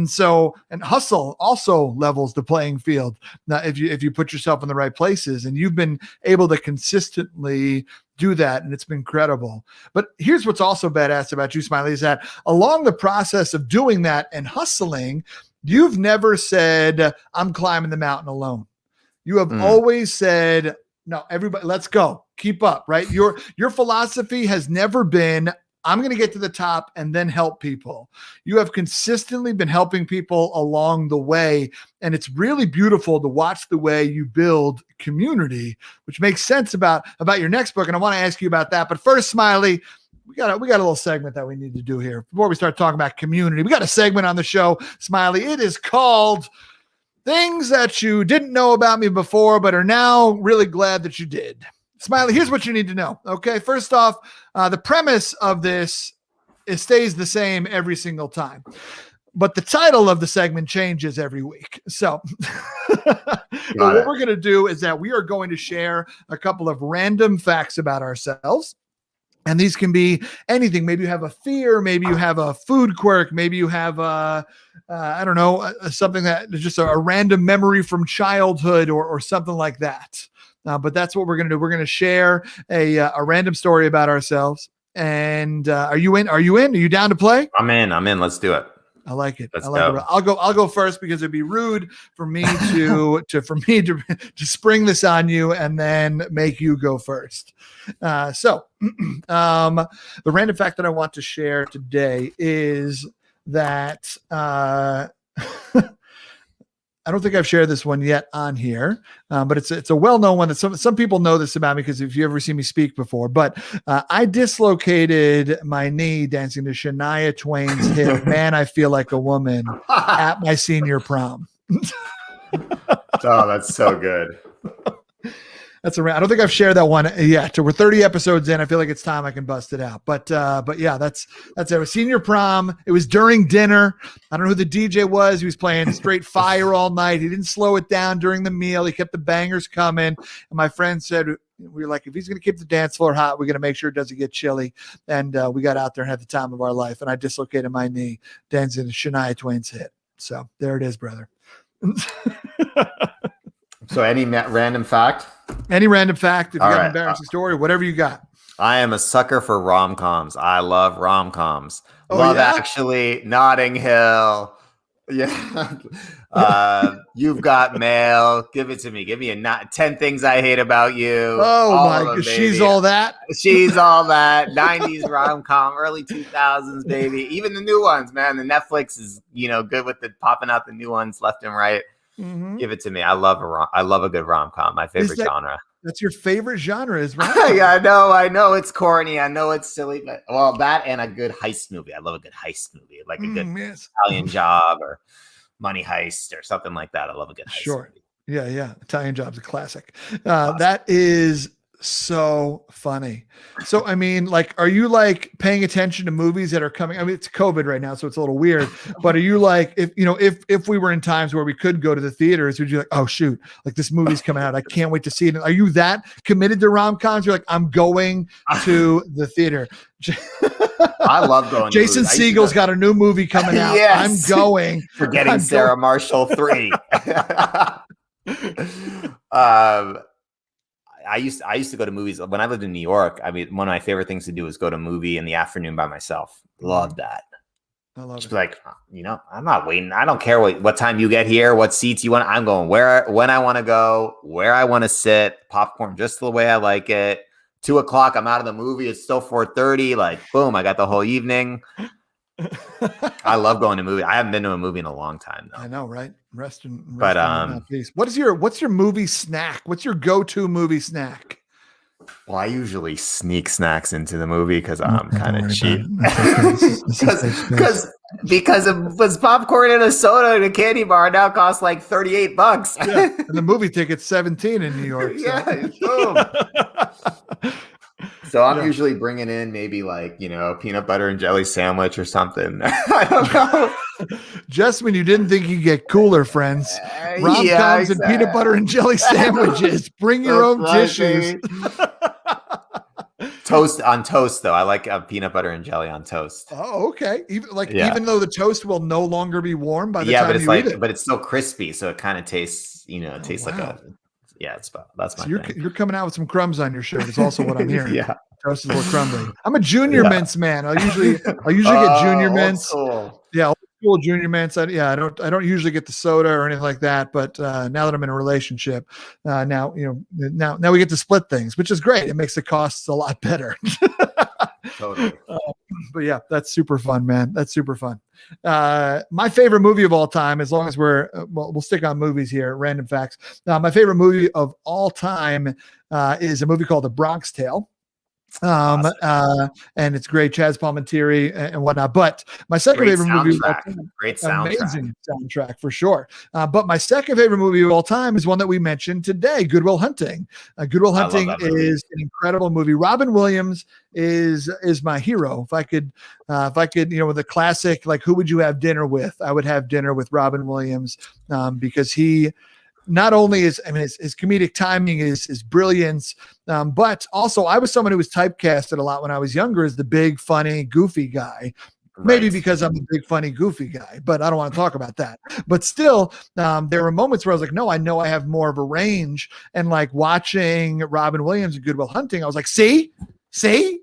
so hustle also levels the playing field. Now, if you put yourself in the right places, and you've been able to consistently do that, and it's been incredible. But here's what's also badass about you, Smiley, is that along the process of doing that and hustling, you've never said, I'm climbing the mountain alone. You have always said, no, everybody, let's go, keep up, right? Your philosophy has never been, I'm going to get to the top and then help people. You have consistently been helping people along the way. And it's really beautiful to watch the way you build community, which makes sense about your next book. And I want to ask you about that. But first, Smiley, we got a little segment that we need to do here before we start talking about community. We got a segment on the show, Smiley. It is called Things That You Didn't Know About Me Before, but are now really glad that you did. Smiley, here's what you need to know. Okay. First off, the premise of this, it stays the same every single time, but the title of the segment changes every week. So what we're going to do is that we are going to share a couple of random facts about ourselves. And these can be anything. Maybe you have a fear. Maybe you have a food quirk. Maybe you have something that is just a random memory from childhood or something like that. But that's what we're going to do. We're going to share a random story about ourselves. And are you in? Are you down to play?
I'm in. Let's do it.
I like it.
Let's
go. I'll go first because it'd be rude for me to spring this on you and then make you go first. So the random fact that I want to share today is that I don't think I've shared this one yet on here, but it's a well-known one that some people know this about me because if you ever seen me speak before, but I dislocated my knee dancing to Shania Twain's hit, Man, I Feel Like a Woman at my senior prom.
Oh, that's so good.
That's I don't think I've shared that one yet. We're 30 episodes in. I feel like it's time I can bust it out. But yeah, that's it. It was senior prom. It was during dinner. I don't know who the DJ was. He was playing straight fire all night. He didn't slow it down during the meal. He kept the bangers coming. And my friend said, we were like, if he's going to keep the dance floor hot, we're going to make sure it doesn't get chilly. And we got out there and had the time of our life. And I dislocated my knee dancing to Shania Twain's hit. So there it is, brother.
So any random fact?
Any random fact, if you got an embarrassing story, whatever you got.
I am a sucker for rom-coms. I love rom-coms. Love Actually, Notting Hill. Yeah. You've Got Mail. Give it to me. Give me 10 Things I Hate About You.
Oh my God. She's All That.
She's All That. 90s rom-com, early 2000s, baby. Even the new ones, man. The Netflix is, good with the popping out the new ones left and right. Mm-hmm. Give it to me. I love a good rom-com. My favorite genre.
That's your favorite genre, is rom-com.
Yeah, I know it's corny. I know it's silly, but that and a good heist movie. I love a good heist movie, like a good Italian Job or Money Heist or something like that. I love a good heist movie.
Yeah. Italian Job's a classic. That is so funny. So, I mean, like, are you like paying attention to movies that are coming? I mean, it's COVID right now, so it's a little weird, but are you like, if we were in times where we could go to the theaters, would you like, oh shoot, like this movie's coming out, I can't wait to see it. Are you that committed to rom-coms? You're like, I'm going to the theater.
I love going to
Jason
movies.
Segel's got a new movie coming out.
Yes.
I'm going.
Forgetting Sarah Marshall 3. I used to go to movies when I lived in New York. I mean, one of my favorite things to do is go to a movie in the afternoon by myself. Love that.
I love
Just
it.
like, I'm not waiting. I don't care what time you get here, what seats you want. I'm going when I want to go, where I want to sit, popcorn just the way I like it. 2:00, I'm out of the movie. It's still 4:30. Like, boom, I got the whole evening. I love going to movies. I haven't been to a movie in a long time though.
I know, right? Rest in peace. What's your movie snack? What's your go-to movie snack?
Well, I usually sneak snacks into the movie because I'm kind of cheap. Because it was popcorn and a soda and a candy bar now costs like $38.
Yeah, and the movie ticket's 17 in New York. So.
Yeah, boom. So I'm usually bringing in maybe like, peanut butter and jelly sandwich or something. I don't know.
Just when you didn't think you'd get cooler, friends. Rom-coms and peanut butter and jelly sandwiches. Bring your own tissues.
Toast on toast, though. I like peanut butter and jelly on toast.
Oh, okay. Even though the toast will no longer be warm by the time you eat it.
But it's still crispy, so it kind of tastes, like a. Yeah, that's my thing.
You're coming out with some crumbs on your shirt. Is also what I'm hearing.
Yeah,
toast is a little crumbly. I'm a junior mints man. I'll usually get junior mints.
Cool.
Yeah, old school junior mints. I don't usually get the soda or anything like that. But now that I'm in a relationship, now we get to split things, which is great. It makes the costs a lot better.
Totally.
But yeah, that's super fun, man. That's super fun. My favorite movie of all time, as long as we'll stick on movies here, random facts. My favorite movie of all time is a movie called The Bronx Tale. And it's great, Chaz Palminteri and whatnot. But my second favorite movie of all time,
great soundtrack,
amazing soundtrack for sure. But my second favorite movie of all time is one that we mentioned today, Good Will Hunting. Good Will Hunting is an incredible movie. Robin Williams is my hero. If I could, with a classic, like who would you have dinner with? I would have dinner with Robin Williams because he. Not only his comedic timing is brilliance, but also I was someone who was typecasted a lot when I was younger as the big, funny, goofy guy. Right. Maybe because I'm a big, funny, goofy guy, but I don't want to talk about that. But still, there were moments where I was like, no, I know I have more of a range. And like watching Robin Williams and Good Will Hunting, I was like, see,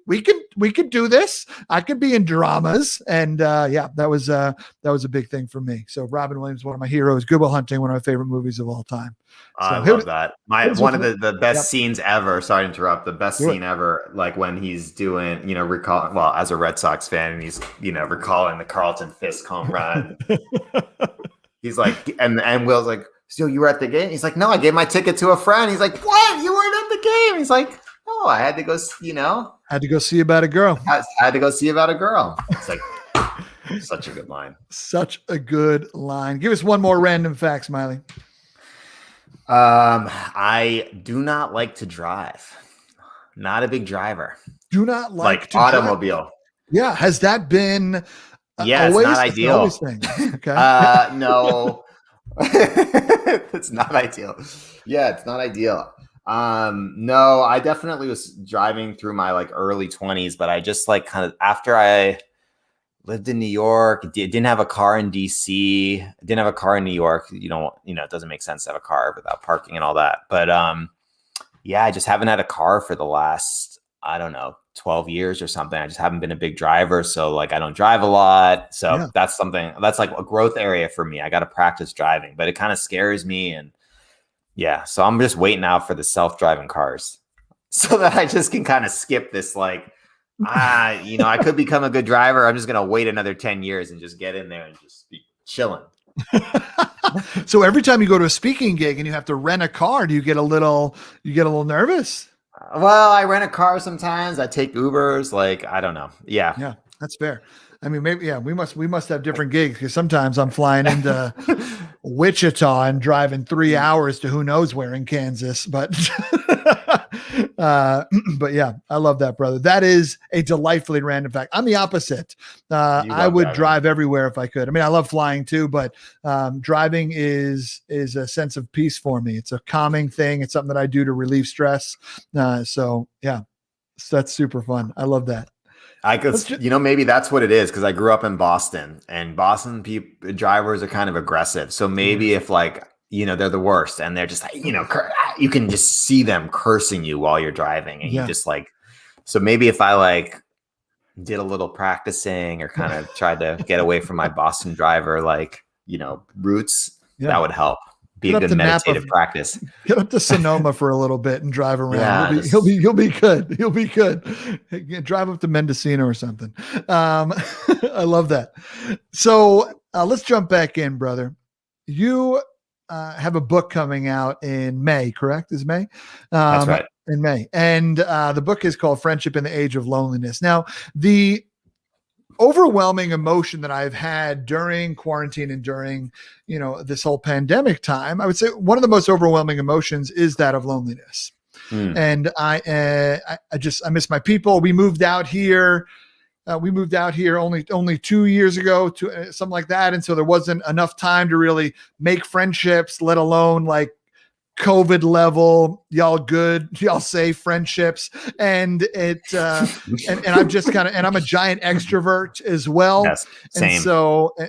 we could do this. I could be in dramas. And that was a big thing for me. So Robin Williams, one of my heroes. Good Will Hunting, one of my favorite movies of all time.
I love that. One of the best scenes ever. Sorry to interrupt. The best scene ever, like when he's doing, recalling. Well, as a Red Sox fan, and he's recalling the Carlton fist home run. He's like, and Will's like, so you were at the game? He's like, no, I gave my ticket to a friend. He's like, what? You weren't at the game? He's like, no, I had to go.
Had to go see about a girl.
I had to go see about a girl. It's like such a good line.
Such a good line. Give us one more random fact, Smiley.
I do not like to drive. Not a big driver.
Do not like to
automobile.
Drive. Yeah. Has that been?
Yeah,
always?
It's not ideal.
Okay.
No, it's not ideal. Yeah, it's not ideal. No, I definitely was driving through my early 20s, but I just kind of after I lived in New York, didn't have a car in DC, didn't have a car in New York. It doesn't make sense to have a car without parking and all that. But I just haven't had a car for the last, 12 years or something. I just haven't been a big driver. So I don't drive a lot. So that's something that's like a growth area for me. I got to practice driving, but it kind of scares me. And so I'm just waiting out for the self-driving cars so that I just can kind of skip this, I could become a good driver. I'm just going to wait another 10 years and just get in there and just be chilling.
So every time you go to a speaking gig and you have to rent a car, do you get a little nervous?
Well, I rent a car sometimes. I take Ubers. I don't know. Yeah,
that's fair. I mean, maybe, we must have different gigs because sometimes I'm flying into Wichita and driving 3 hours to who knows where in Kansas, but, but yeah, I love that, brother. That is a delightfully random fact. I'm the opposite. I would drive everywhere if I could. I mean, I love flying too, but driving is a sense of peace for me. It's a calming thing. It's something that I do to relieve stress. So yeah, that's super fun. I love that.
I could, maybe that's what it is because I grew up in Boston, and Boston drivers are kind of aggressive. So maybe if like, they're the worst, and they're just like, you can just see them cursing you while you're driving, and you just like, so maybe if I like did a little practicing or kind of tried to get away from my Boston driver, like, roots, that would help. Be a good meditative practice.
Get up to Sonoma for a little bit and drive around. You'll be good. You'll be good. Drive up to Mendocino or something. I love that. So let's jump back in, brother. You have a book coming out in May, correct? Is May?
That's right.
In May. And the book is called Friendship in the Age of Loneliness. Now, the overwhelming emotion that I've had during quarantine and during, this whole pandemic time, I would say one of the most overwhelming emotions is that of loneliness. And I miss my people. We moved out here. Only 2 years ago, something like that. And so there wasn't enough time to really make friendships, let alone like COVID level, y'all safe friendships. And and I'm just and I'm a giant extrovert as well.
Yes, same.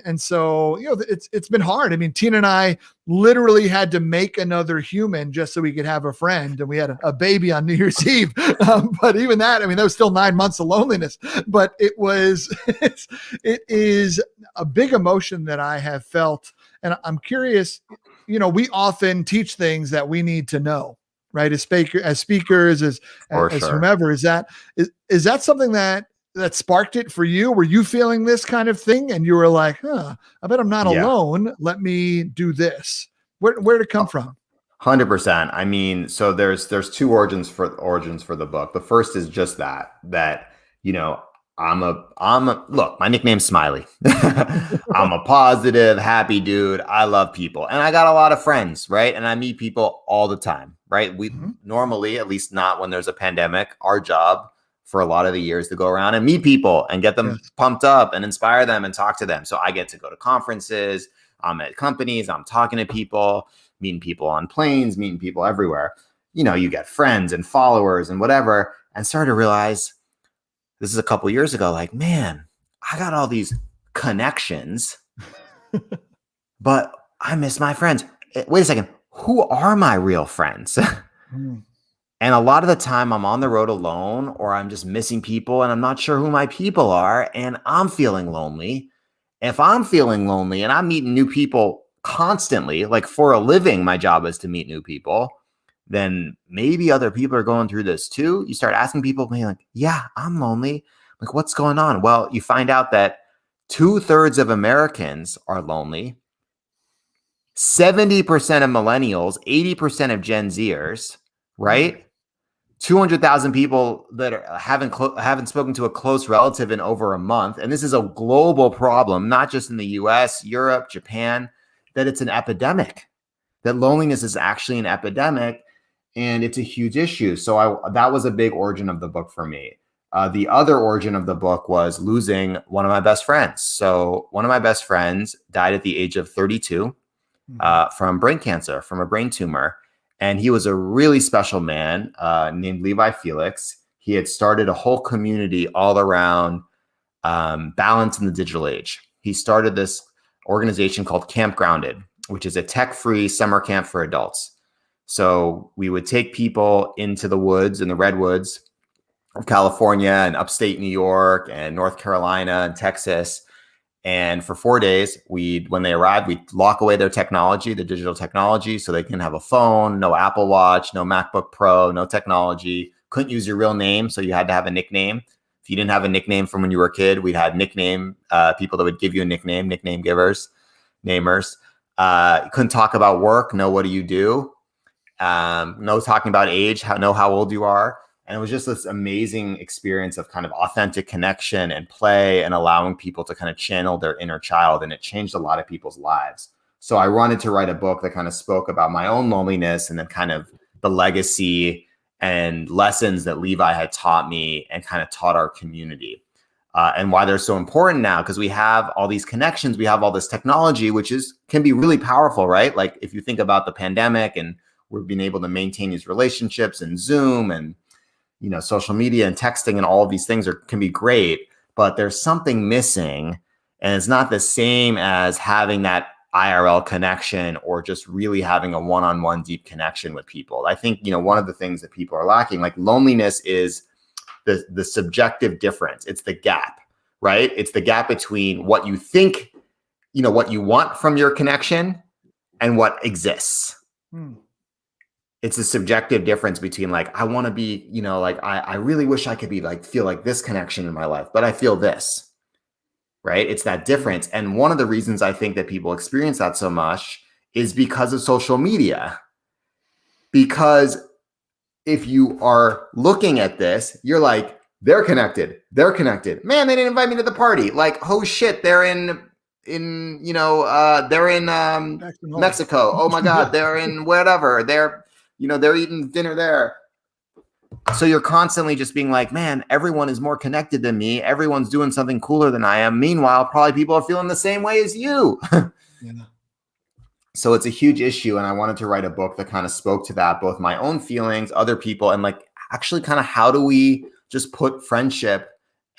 And so, it's been hard. I mean, Tina and I literally had to make another human just so we could have a friend. And we had a baby on New Year's Eve. But even that, that was still 9 months of loneliness, but it is a big emotion that I have felt. And I'm curious, we often teach things that we need to know, right? As speakers, as whomever, is that something that sparked it for you? Were you feeling this kind of thing? And you were like, I bet I'm not alone. Let me do this. Where did it come from?
100%. So there's two origins for the book. The first is just that look, my nickname's Smiley. I'm a positive, happy dude. I love people. And I got a lot of friends, right? And I meet people all the time, right? We normally, at least not when there's a pandemic, our job for a lot of the years to go around and meet people and get them pumped up and inspire them and talk to them. So I get to go to conferences, I'm at companies, I'm talking to people, meeting people on planes, meeting people everywhere. You get friends and followers and whatever, and start to realize, this is a couple years ago, like, man, I got all these connections, but I miss my friends. Wait a second. Who are my real friends? And a lot of the time I'm on the road alone, or I'm just missing people and I'm not sure who my people are, and I'm feeling lonely. If I'm feeling lonely and I'm meeting new people constantly, like for a living, my job is to meet new people, then maybe other people are going through this too. You start asking people, being like, yeah, I'm lonely. Like, what's going on? Well, you find out that 2/3 of Americans are lonely. 70% of millennials, 80% of Gen Zers, right? 200,000 people that haven't spoken to a close relative in over a month. And this is a global problem, not just in the US, Europe, Japan, that it's an epidemic, that loneliness is actually an epidemic. And it's a huge issue. So that was a big origin of the book for me. The other origin of the book was losing one of my best friends. So one of my best friends died at the age of 32 from brain cancer, from a brain tumor. And he was a really special man named Levi Felix. He had started a whole community all around balance in the digital age. He started this organization called Camp Grounded, which is a tech-free summer camp for adults. So we would take people into the woods, in the redwoods of California and upstate New York and North Carolina and Texas. And for 4 days, when they arrived, we'd lock away their technology, the digital technology, so they can have a phone, no Apple Watch, no MacBook Pro, no technology. Couldn't use your real name, so you had to have a nickname. If you didn't have a nickname from when you were a kid, we'd have nickname people that would give you a nickname givers, namers. Couldn't talk about work. No, what do you do? No talking about age, know how old you are. And it was just this amazing experience of kind of authentic connection and play and allowing people to kind of channel their inner child. And it changed a lot of people's lives. So I wanted to write a book that kind of spoke about my own loneliness and then kind of the legacy and lessons that Levi had taught me and kind of taught our community. And why they're so important now, because we have all these connections, we have all this technology, which can be really powerful, right? Like if you think about the pandemic and we've been able to maintain these relationships and Zoom and social media and texting and all of these things can be great, but there's something missing, and it's not the same as having that IRL connection or just really having a one-on-one deep connection with people. I think, one of the things that people are lacking, like loneliness, is the subjective difference. It's the gap, right? It's the gap between what you think, what you want from your connection and what exists. It's a subjective difference between like, I want to be, like, I really wish I could be like, feel like this connection in my life, but I feel this, right? It's that difference. And one of the reasons I think that people experience that so much is because of social media. Because if you are looking at this, you're like, they're connected. Man, they didn't invite me to the party. Like, oh shit, they're in Mexico. Oh my God, they're in whatever. They're eating dinner there. So you're constantly just being like, man, everyone is more connected than me. Everyone's doing something cooler than I am. Meanwhile, probably people are feeling the same way as you. So it's a huge issue. And I wanted to write a book that kind of spoke to that, both my own feelings, other people, and like actually kind of how do we just put friendship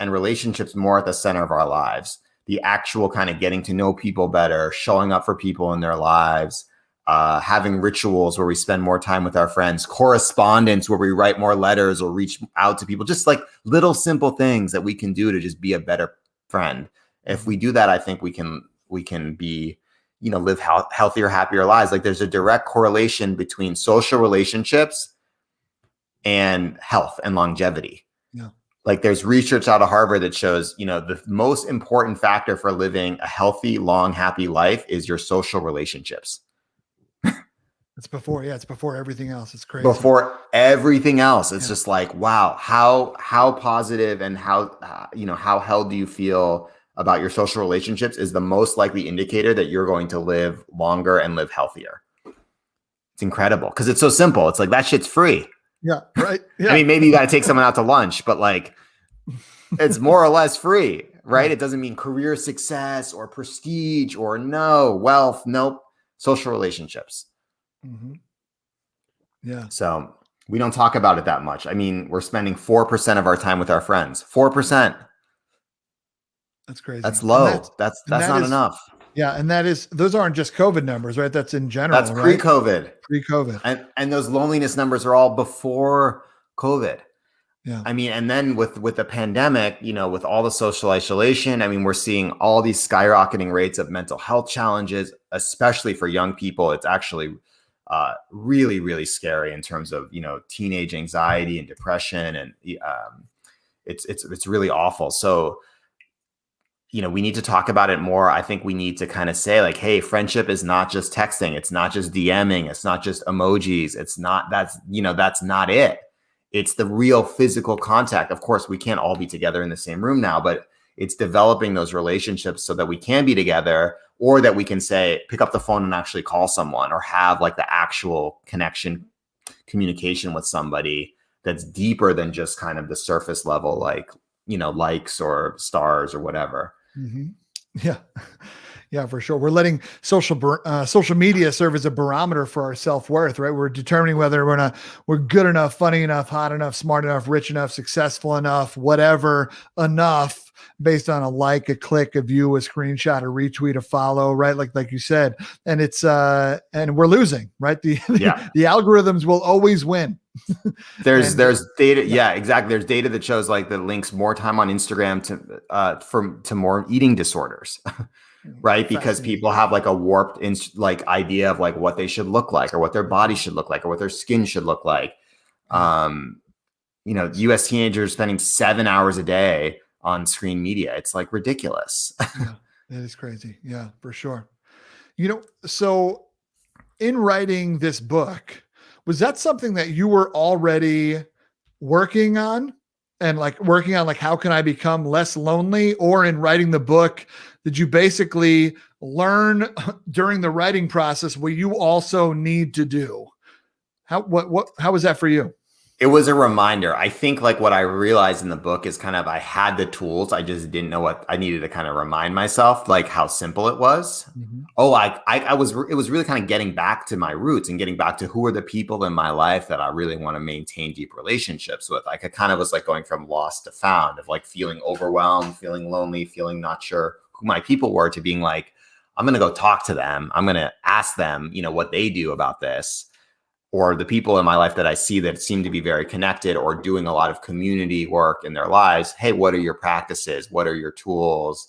and relationships more at the center of our lives? The actual kind of getting to know people better, showing up for people in their lives, having rituals where we spend more time with our friends, correspondence where we write more letters or reach out to people, just like little simple things that we can do to just be a better friend. If we do that, I think we can be, live healthier, happier lives. Like there's a direct correlation between social relationships and health and longevity. Like there's research out of Harvard that shows, the most important factor for living a healthy, long, happy life is your social relationships.
It's before everything else. It's crazy.
Before everything else. It's just like, wow, how positive and how held do you feel about your social relationships is the most likely indicator that you're going to live longer and live healthier. It's incredible because it's so simple. It's like that shit's free.
Yeah, right. Yeah.
I mean, maybe you got to take someone out to lunch, but like it's more or less free, right? It doesn't mean career success or prestige or wealth. Nope. Social relationships.
Yeah.
So we don't talk about it that much. I mean, we're spending 4% of our time with our friends. 4%.
That's crazy.
That's low. That's not enough.
Yeah. And those aren't just COVID numbers, right? That's in general.
That's pre-COVID.
Right? Pre-COVID.
And those loneliness numbers are all before COVID.
Yeah.
I mean, and then with the pandemic, with all the social isolation, I mean, we're seeing all these skyrocketing rates of mental health challenges, especially for young people. It's actually really, really scary in terms of, teenage anxiety and depression. And it's really awful. So, we need to talk about it more. I think we need to kind of say like, hey, friendship is not just texting. It's not just DMing. It's not just emojis. That's not it. It's the real physical contact. Of course, we can't all be together in the same room now, but it's developing those relationships so that we can be together, or that we can say, pick up the phone and actually call someone, or have like the actual communication with somebody that's deeper than just kind of the surface level, like, likes or stars or whatever.
Yeah. Yeah, for sure. We're letting social media serve as a barometer for our self-worth, right? We're determining whether we're good enough, funny enough, hot enough, smart enough, rich enough, successful enough, whatever enough, based on a like, a click, a view, a screenshot, a retweet, a follow, right? Like you said, and it's and we're losing, right? The algorithms will always win.
There's data. Yeah, exactly. There's data that shows like that links more time on Instagram to more eating disorders. Right. Because people have like a warped idea of like what they should look like, or what their body should look like, or what their skin should look like. US teenagers spending 7 hours a day on screen media. It's like ridiculous.
Yeah, that is crazy. Yeah, for sure. So in writing this book, was that something that you were already working on? And like working on like, how can I become less lonely? Or in writing the book, did you basically learn during the writing process what you also need to do? How was that for you?
It was a reminder. I think like what I realized in the book is kind of I had the tools. I just didn't know what I needed to kind of remind myself, like how simple it was.
Mm-hmm.
Oh, it was really kind of getting back to my roots and getting back to who are the people in my life that I really want to maintain deep relationships with. Like, I kind of was like going from lost to found, of like feeling overwhelmed, feeling lonely, feeling not sure who my people were, to being like, I'm going to go talk to them. I'm going to ask them, what they do about this, or the people in my life that I see that seem to be very connected or doing a lot of community work in their lives. Hey, what are your practices? What are your tools?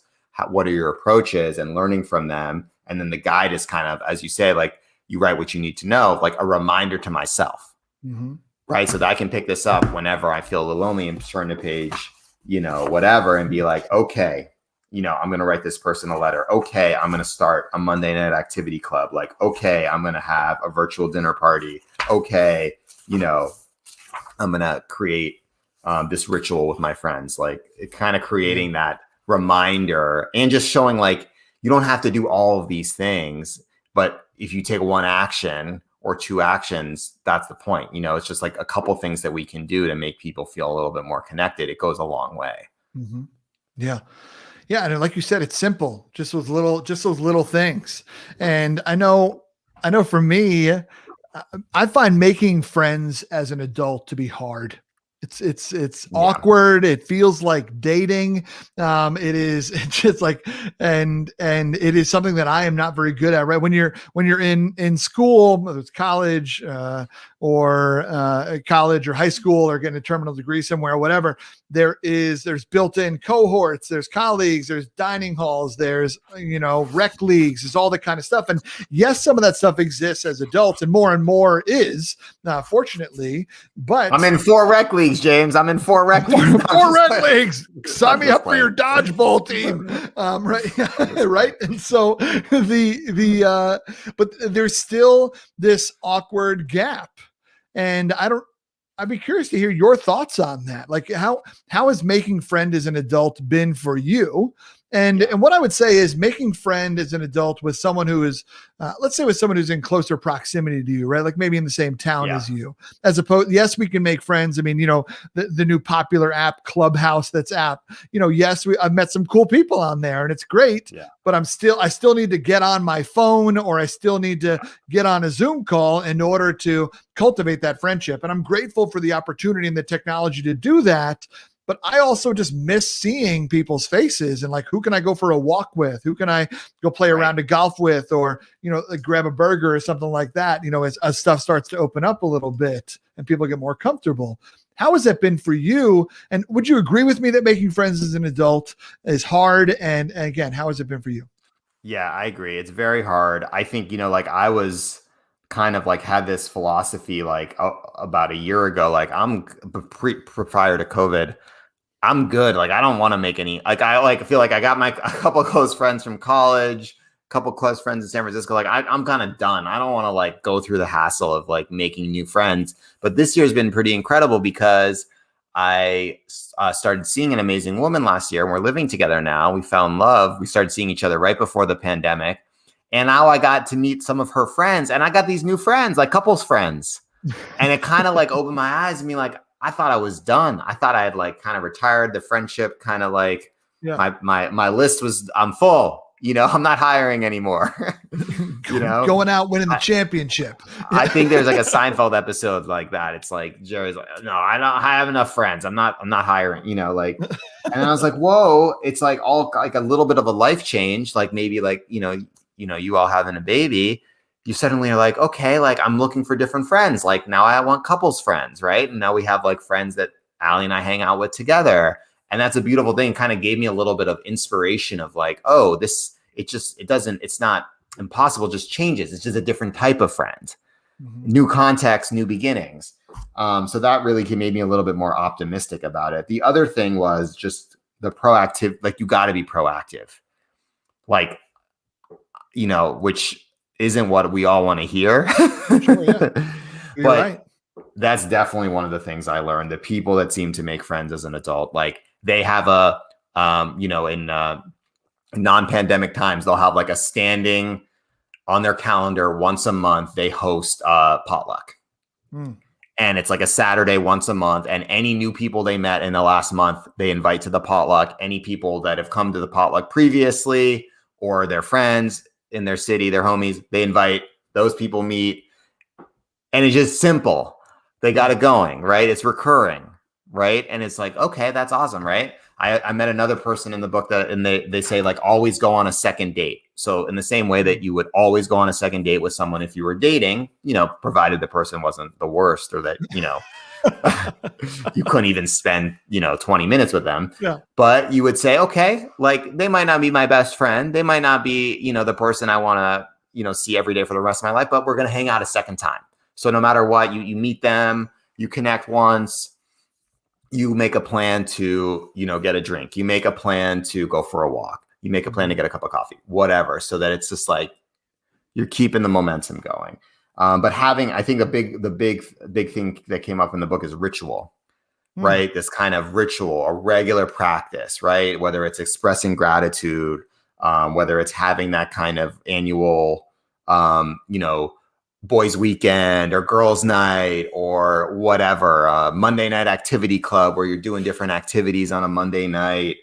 What are your approaches? And learning from them. And then the guide is kind of, as you say, like, you write what you need to know, like a reminder to myself, right? So that I can pick this up whenever I feel a little lonely and turn the page, whatever, and be like, okay, I'm going to write this person a letter. Okay, I'm going to start a Monday night activity club. Like, okay, I'm going to have a virtual dinner party. Okay, I'm going to create this ritual with my friends. Like, it kind of creating that reminder and just showing like, you don't have to do all of these things, but if you take one action or two actions, that's the point. It's just like a couple things that we can do to make people feel a little bit more connected. It goes a long way.
Mm-hmm. Yeah. Yeah. And like you said, it's simple, just those little things. And I know for me, I find making friends as an adult to be hard. It's awkward. It feels like dating. It's just like, and it is something that I am not very good at, right? When you're in school, whether it's college, or high school, or getting a terminal degree somewhere, or whatever, there's built-in cohorts, there's colleagues, there's dining halls, there's, rec leagues, there's all that kind of stuff. And yes, some of that stuff exists as adults, and more is, fortunately, but
I'm in 4 rec leagues, James. I'm in 4 rec leagues.
4 rec leagues. Sign me up for your dodgeball team. Right. Right. And so but there's still this awkward gap. And I'd be curious to hear your thoughts on that. Like, how has making friend as an adult been for you? And what I would say is making friend as an adult with someone who is, let's say with someone who's in closer proximity to you, right? Like maybe in the same town as you, as opposed, yes, we can make friends. I mean, the new popular app Clubhouse, yes, I've met some cool people on there and it's great, but I still need to get on my phone, or I still need to get on a Zoom call in order to cultivate that friendship. And I'm grateful for the opportunity and the technology to do that. But I also just miss seeing people's faces and like, who can I go for a walk with? Who can I go play around a golf with, or, like grab a burger or something like that, as stuff starts to open up a little bit and people get more comfortable. How has that been for you? And would you agree with me that making friends as an adult is hard? And again, how has it been for you?
Yeah, I agree. It's very hard. I think, like I was kind of like had this philosophy like about a year ago, like I'm prior to COVID, I'm good. Like, I don't want to make any, like, I like feel like I got a couple of close friends from college, a couple of close friends in San Francisco. Like, I'm kind of done. I don't want to like go through the hassle of like making new friends. But this year has been pretty incredible because I started seeing an amazing woman last year, and we're living together now. We fell in love. We started seeing each other right before the pandemic. And now I got to meet some of her friends, and I got these new friends, like couples friends. And it kind of like opened my eyes and me like, I thought I was done. I thought I had like kind of retired. The friendship kind of like my list was, I'm full, I'm not hiring anymore,
going out winning the championship.
I think there's like a Seinfeld episode like that. It's like, Jerry's like, no, I have enough friends. I'm not hiring, like, and I was like, whoa, it's like all like a little bit of a life change. Like maybe like, you all having a baby, you suddenly are like, okay, like I'm looking for different friends. Like now I want couples friends, right? And now we have like friends that Allie and I hang out with together. And that's a beautiful thing. Kind of gave me a little bit of inspiration of like, oh, it's not impossible, just changes. It's just a different type of friend, new context, new beginnings. So that really made me a little bit more optimistic about it. The other thing was just the proactive, like you got to be proactive, like, which isn't what we all want to hear.
Sure, yeah. You're
but
right.
That's definitely one of the things I learned. The people that seem to make friends as an adult, like they have a, in non-pandemic times, they'll have like a standing on their calendar once a month. They host potluck. And it's like a Saturday once a month, and any new people they met in the last month, they invite to the potluck. Any people that have come to the potluck previously or their friends in their city, their homies, they invite, those people meet. And it's just simple. They got it going, right? It's recurring, right? And it's like, okay, that's awesome, right? I met another person in the book that, and they say like, always go on a second date. So in the same way that you would always go on a second date with someone if you were dating, provided the person wasn't the worst, or that, you couldn't even spend, 20 minutes with them.
Yeah.
But you would say, okay, like they might not be my best friend. They might not be, the person I want to, see every day for the rest of my life, but we're going to hang out a second time. So no matter what, you meet them, you connect once, you make a plan to, get a drink. You make a plan to go for a walk. You make a plan to get a cup of coffee, whatever. So that it's just like, you're keeping the momentum going. But having, I think the big thing that came up in the book is ritual, right? This kind of ritual, a regular practice, right? Whether it's expressing gratitude, whether it's having that kind of annual, boys weekend or girls night or whatever, Monday night activity club where you're doing different activities on a Monday night,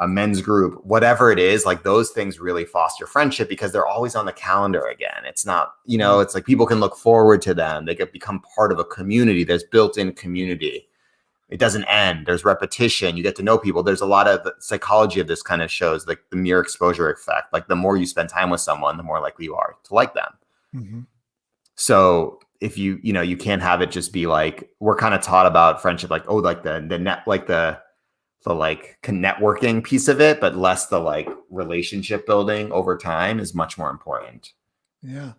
a men's group, whatever it is, like those things really foster friendship because they're always on the calendar again. It's not, it's like people can look forward to them. They get become part of a community. There's built-in community. It doesn't end. There's repetition. You get to know people. There's a lot of the psychology of this kind of shows, like the mere exposure effect. Like the more you spend time with someone, the more likely you are to like them. Mm-hmm. So if you can't have it just be like, we're kind of taught about friendship, like, oh, like the net, like the like networking piece of it, but less the like relationship building over time is much more important.
Yeah.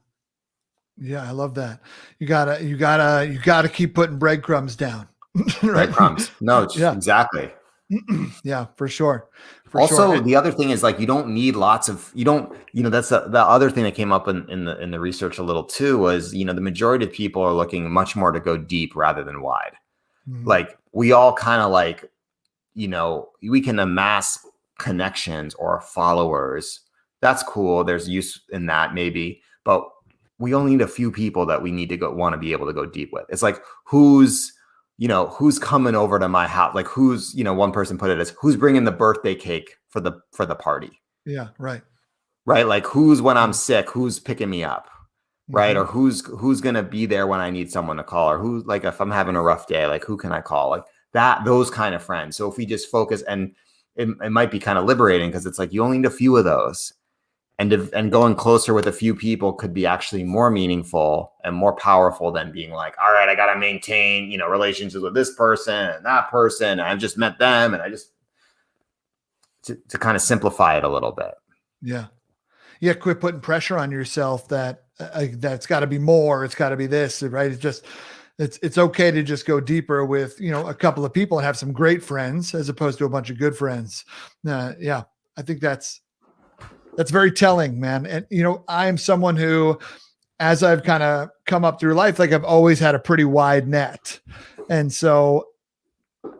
Yeah. I love that. You gotta keep putting breadcrumbs down.
Right? Breadcrumbs. No, yeah. Exactly.
Yeah, for sure.
Also, the other thing is like, you don't need lots of, that's the other thing that came up in the research a little too, was, the majority of people are looking much more to go deep rather than wide. Mm-hmm. Like we all kind of like, we can amass connections or followers. That's cool. There's use in that maybe, but we only need a few people that we need to want to be able to go deep with. It's like, who's coming over to my house? Like who's, one person put it as, who's bringing the birthday cake for the party?
Yeah. Right.
Right. Like who's, when I'm sick, who's picking me up? Right. Mm-hmm. Or who's going to be there when I need someone to call, or who, like, if I'm having a rough day, like who can I call? Like those kind of friends. So if we just focus, and it might be kind of liberating because it's like, you only need a few of those. And going closer with a few people could be actually more meaningful and more powerful than being like, all right, I got to maintain, relationships with this person and that person. And I've just met them, and I just to kind of simplify it a little bit.
Yeah. Yeah. Quit putting pressure on yourself that's got to be more. It's got to be this, right? It's okay to just go deeper with, a couple of people and have some great friends as opposed to a bunch of good friends. Yeah. I think that's very telling, man. And, I am someone who, as I've kind of come up through life, like I've always had a pretty wide net. And so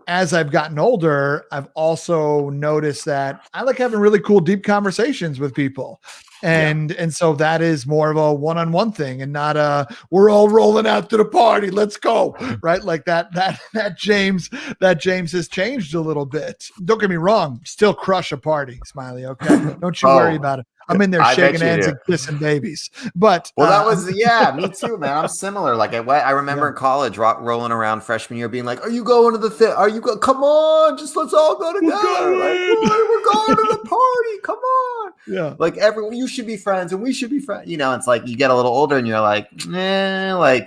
as I've gotten older, I've also noticed that I like having really cool, deep conversations with people. And so that is more of a one-on-one thing and not we're all rolling out to the party. Let's go. Right. Like that James has changed a little bit. Don't get me wrong. Still crush a party, Smiley. Okay. Don't you worry about it. I'm in there shaking hands and kissing babies. But
that was, me too, man. I'm similar. Like I remember in college rolling around freshman year being like, are you going to the fit? Are you go? Come on, just let's all go together. We're going to the party. Come on. Yeah. Like everyone, you should be friends and we should be friends. It's like you get a little older and you're like, the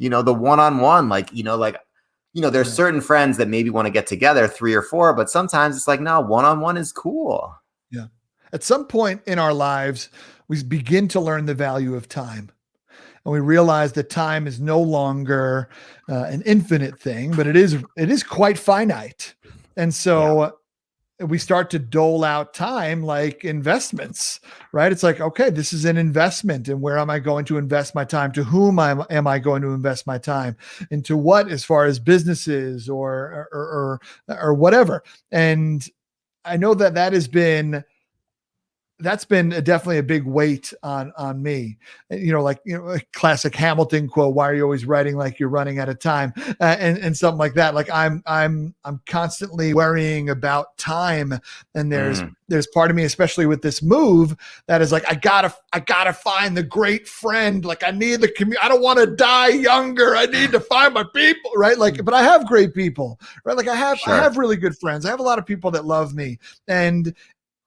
one-on-one, there's certain friends that maybe want to get together 3 or 4, but sometimes it's like, no, one-on-one is cool.
Yeah. At some point in our lives, we begin to learn the value of time. And we realize that time is no longer an infinite thing, but it is quite finite. And so we start to dole out time like investments, right? It's like, okay, this is an investment. And where am I going to invest my time? To whom am I going to invest my time? Into what, as far as businesses or whatever. And I know that has been that's been definitely a big weight on me. A classic Hamilton quote: "Why are you always writing like you're running out of time?" And something like that. Like I'm constantly worrying about time, and there's part of me, especially with this move, that is like I gotta find the great friend. Like I need the community. I don't want to die younger. I need to find my people, right? Like, but I have great people, right? Like I have really good friends. I have a lot of people that love me, and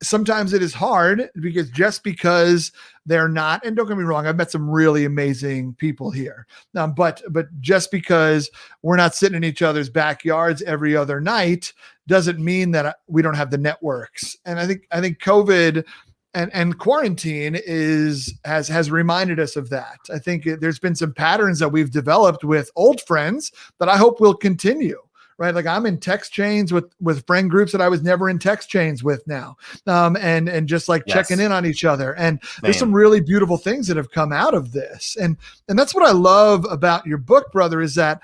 sometimes it is hard because they're not, and don't get me wrong, I've met some really amazing people here. But just because we're not sitting in each other's backyards every other night doesn't mean that we don't have the networks. And I think COVID and quarantine has reminded us of that. I think there's been some patterns that we've developed with old friends that I hope will continue. Right. Like I'm in text chains with friend groups that I was never in text chains with now. And just like checking in on each other. And there's some really beautiful things that have come out of this. And that's what I love about your book, brother, is that,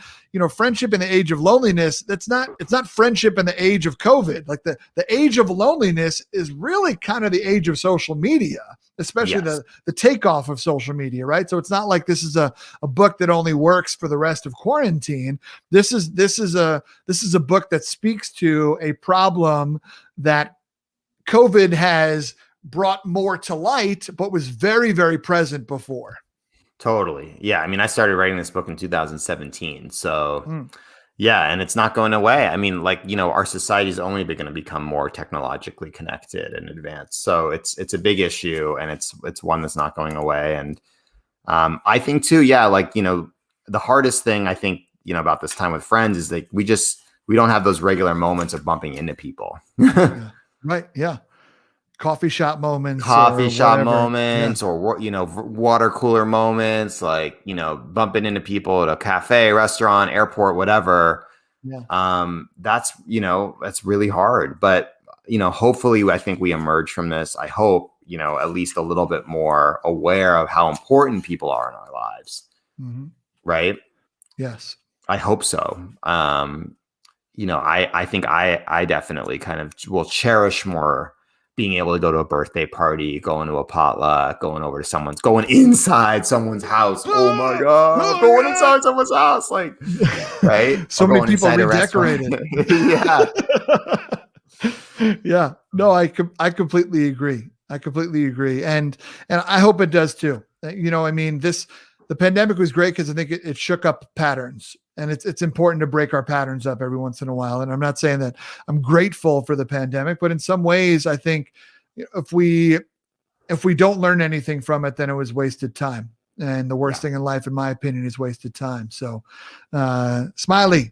friendship in the age of loneliness, it's not friendship in the age of COVID. Like the age of loneliness is really kind of the age of social media, especially the takeoff of social media. Right. So it's not like this is a book that only works for the rest of quarantine. This is a book that speaks to a problem that COVID has brought more to light, but was very, very present before.
Totally. Yeah. I mean, I started writing this book in 2017. So yeah, and it's not going away. I mean, our society is only going to become more technologically connected and advanced. So it's a big issue, and it's one that's not going away. And I think too, the hardest thing I think, about this time with friends is like we don't have those regular moments of bumping into people.
Yeah. Right. Yeah. Coffee shop moments,
or water cooler moments, bumping into people at a cafe, restaurant, airport, whatever. Yeah. That's really hard, but hopefully I think we emerge from this. I hope, at least a little bit more aware of how important people are in our lives. Mm-hmm. Right.
Yes.
I hope so. I think I definitely kind of will cherish more being able to go to a birthday party, going to a potluck, going inside someone's house. Oh my God, going inside someone's house. Like, right.
So many people redecorated.
Yeah.
Yeah. No, I completely agree. And I hope it does too. The pandemic was great because I think it shook up patterns, and it's important to break our patterns up every once in a while. And I'm not saying that I'm grateful for the pandemic, but in some ways, I think if we don't learn anything from it, then it was wasted time. And the worst thing in life, in my opinion, is wasted time. So, Smiley,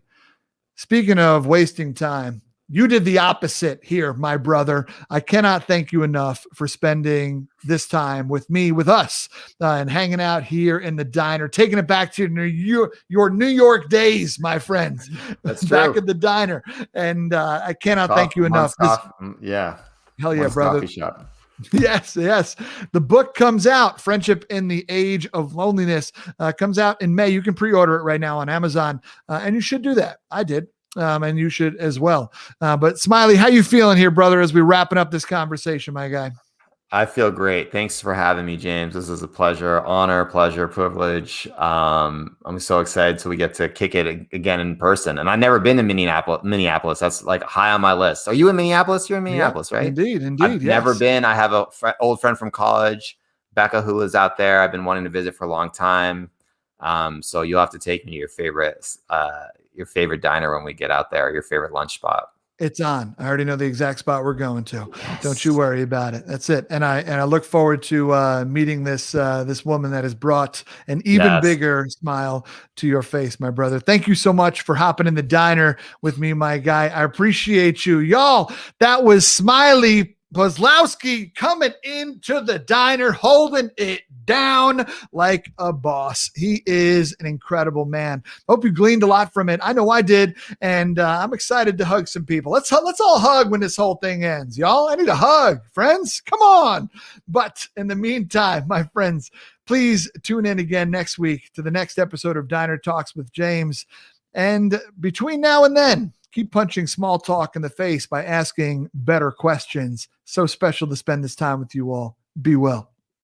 speaking of wasting time, you did the opposite here, my brother. I cannot thank you enough for spending this time with me, with us, and hanging out here in the diner, taking it back to your New York days, my friends.
That's
back
true.
at the diner. And I cannot thank you enough.
Yeah.
Hell yeah, brother.
Coffee shop.
Yes. The book comes out, Friendship in the Age of Loneliness, comes out in May. You can pre-order it right now on Amazon, and you should do that. I did. And you should as well. But Smiley, how you feeling here, brother, as we wrapping up this conversation, my guy?
I feel great. Thanks for having me, James. This is a pleasure, honor, privilege. I'm so excited we get to kick it again in person. And I've never been to Minneapolis. That's like high on my list. Are you in Minneapolis? You're in Minneapolis, right?
Indeed.
I've never been. I have a old friend from college, Becca, who lives out there. I've been wanting to visit for a long time. So you'll have to take me to your favorite diner when we get out there, your favorite lunch spot.
It's on. I already know the exact spot we're going to. Yes. Don't you worry about it. That's it. And I look forward to meeting this woman that has brought an even bigger smile to your face, my brother. Thank you so much for hopping in the diner with me, my guy. I appreciate you. Y'all, that was Smiley Poswolsky coming into the diner, holding it down like a boss. He is an incredible man. Hope you gleaned a lot from it. I know I did, and I'm excited to hug some people. Let's all hug when this whole thing ends, y'all. I need a hug, friends. Come on. But in the meantime, my friends, please tune in again next week to the next episode of Diner Talks with James. And between now and then, Keep punching small talk in the face by asking better questions. So special to spend this time with you all. Be well.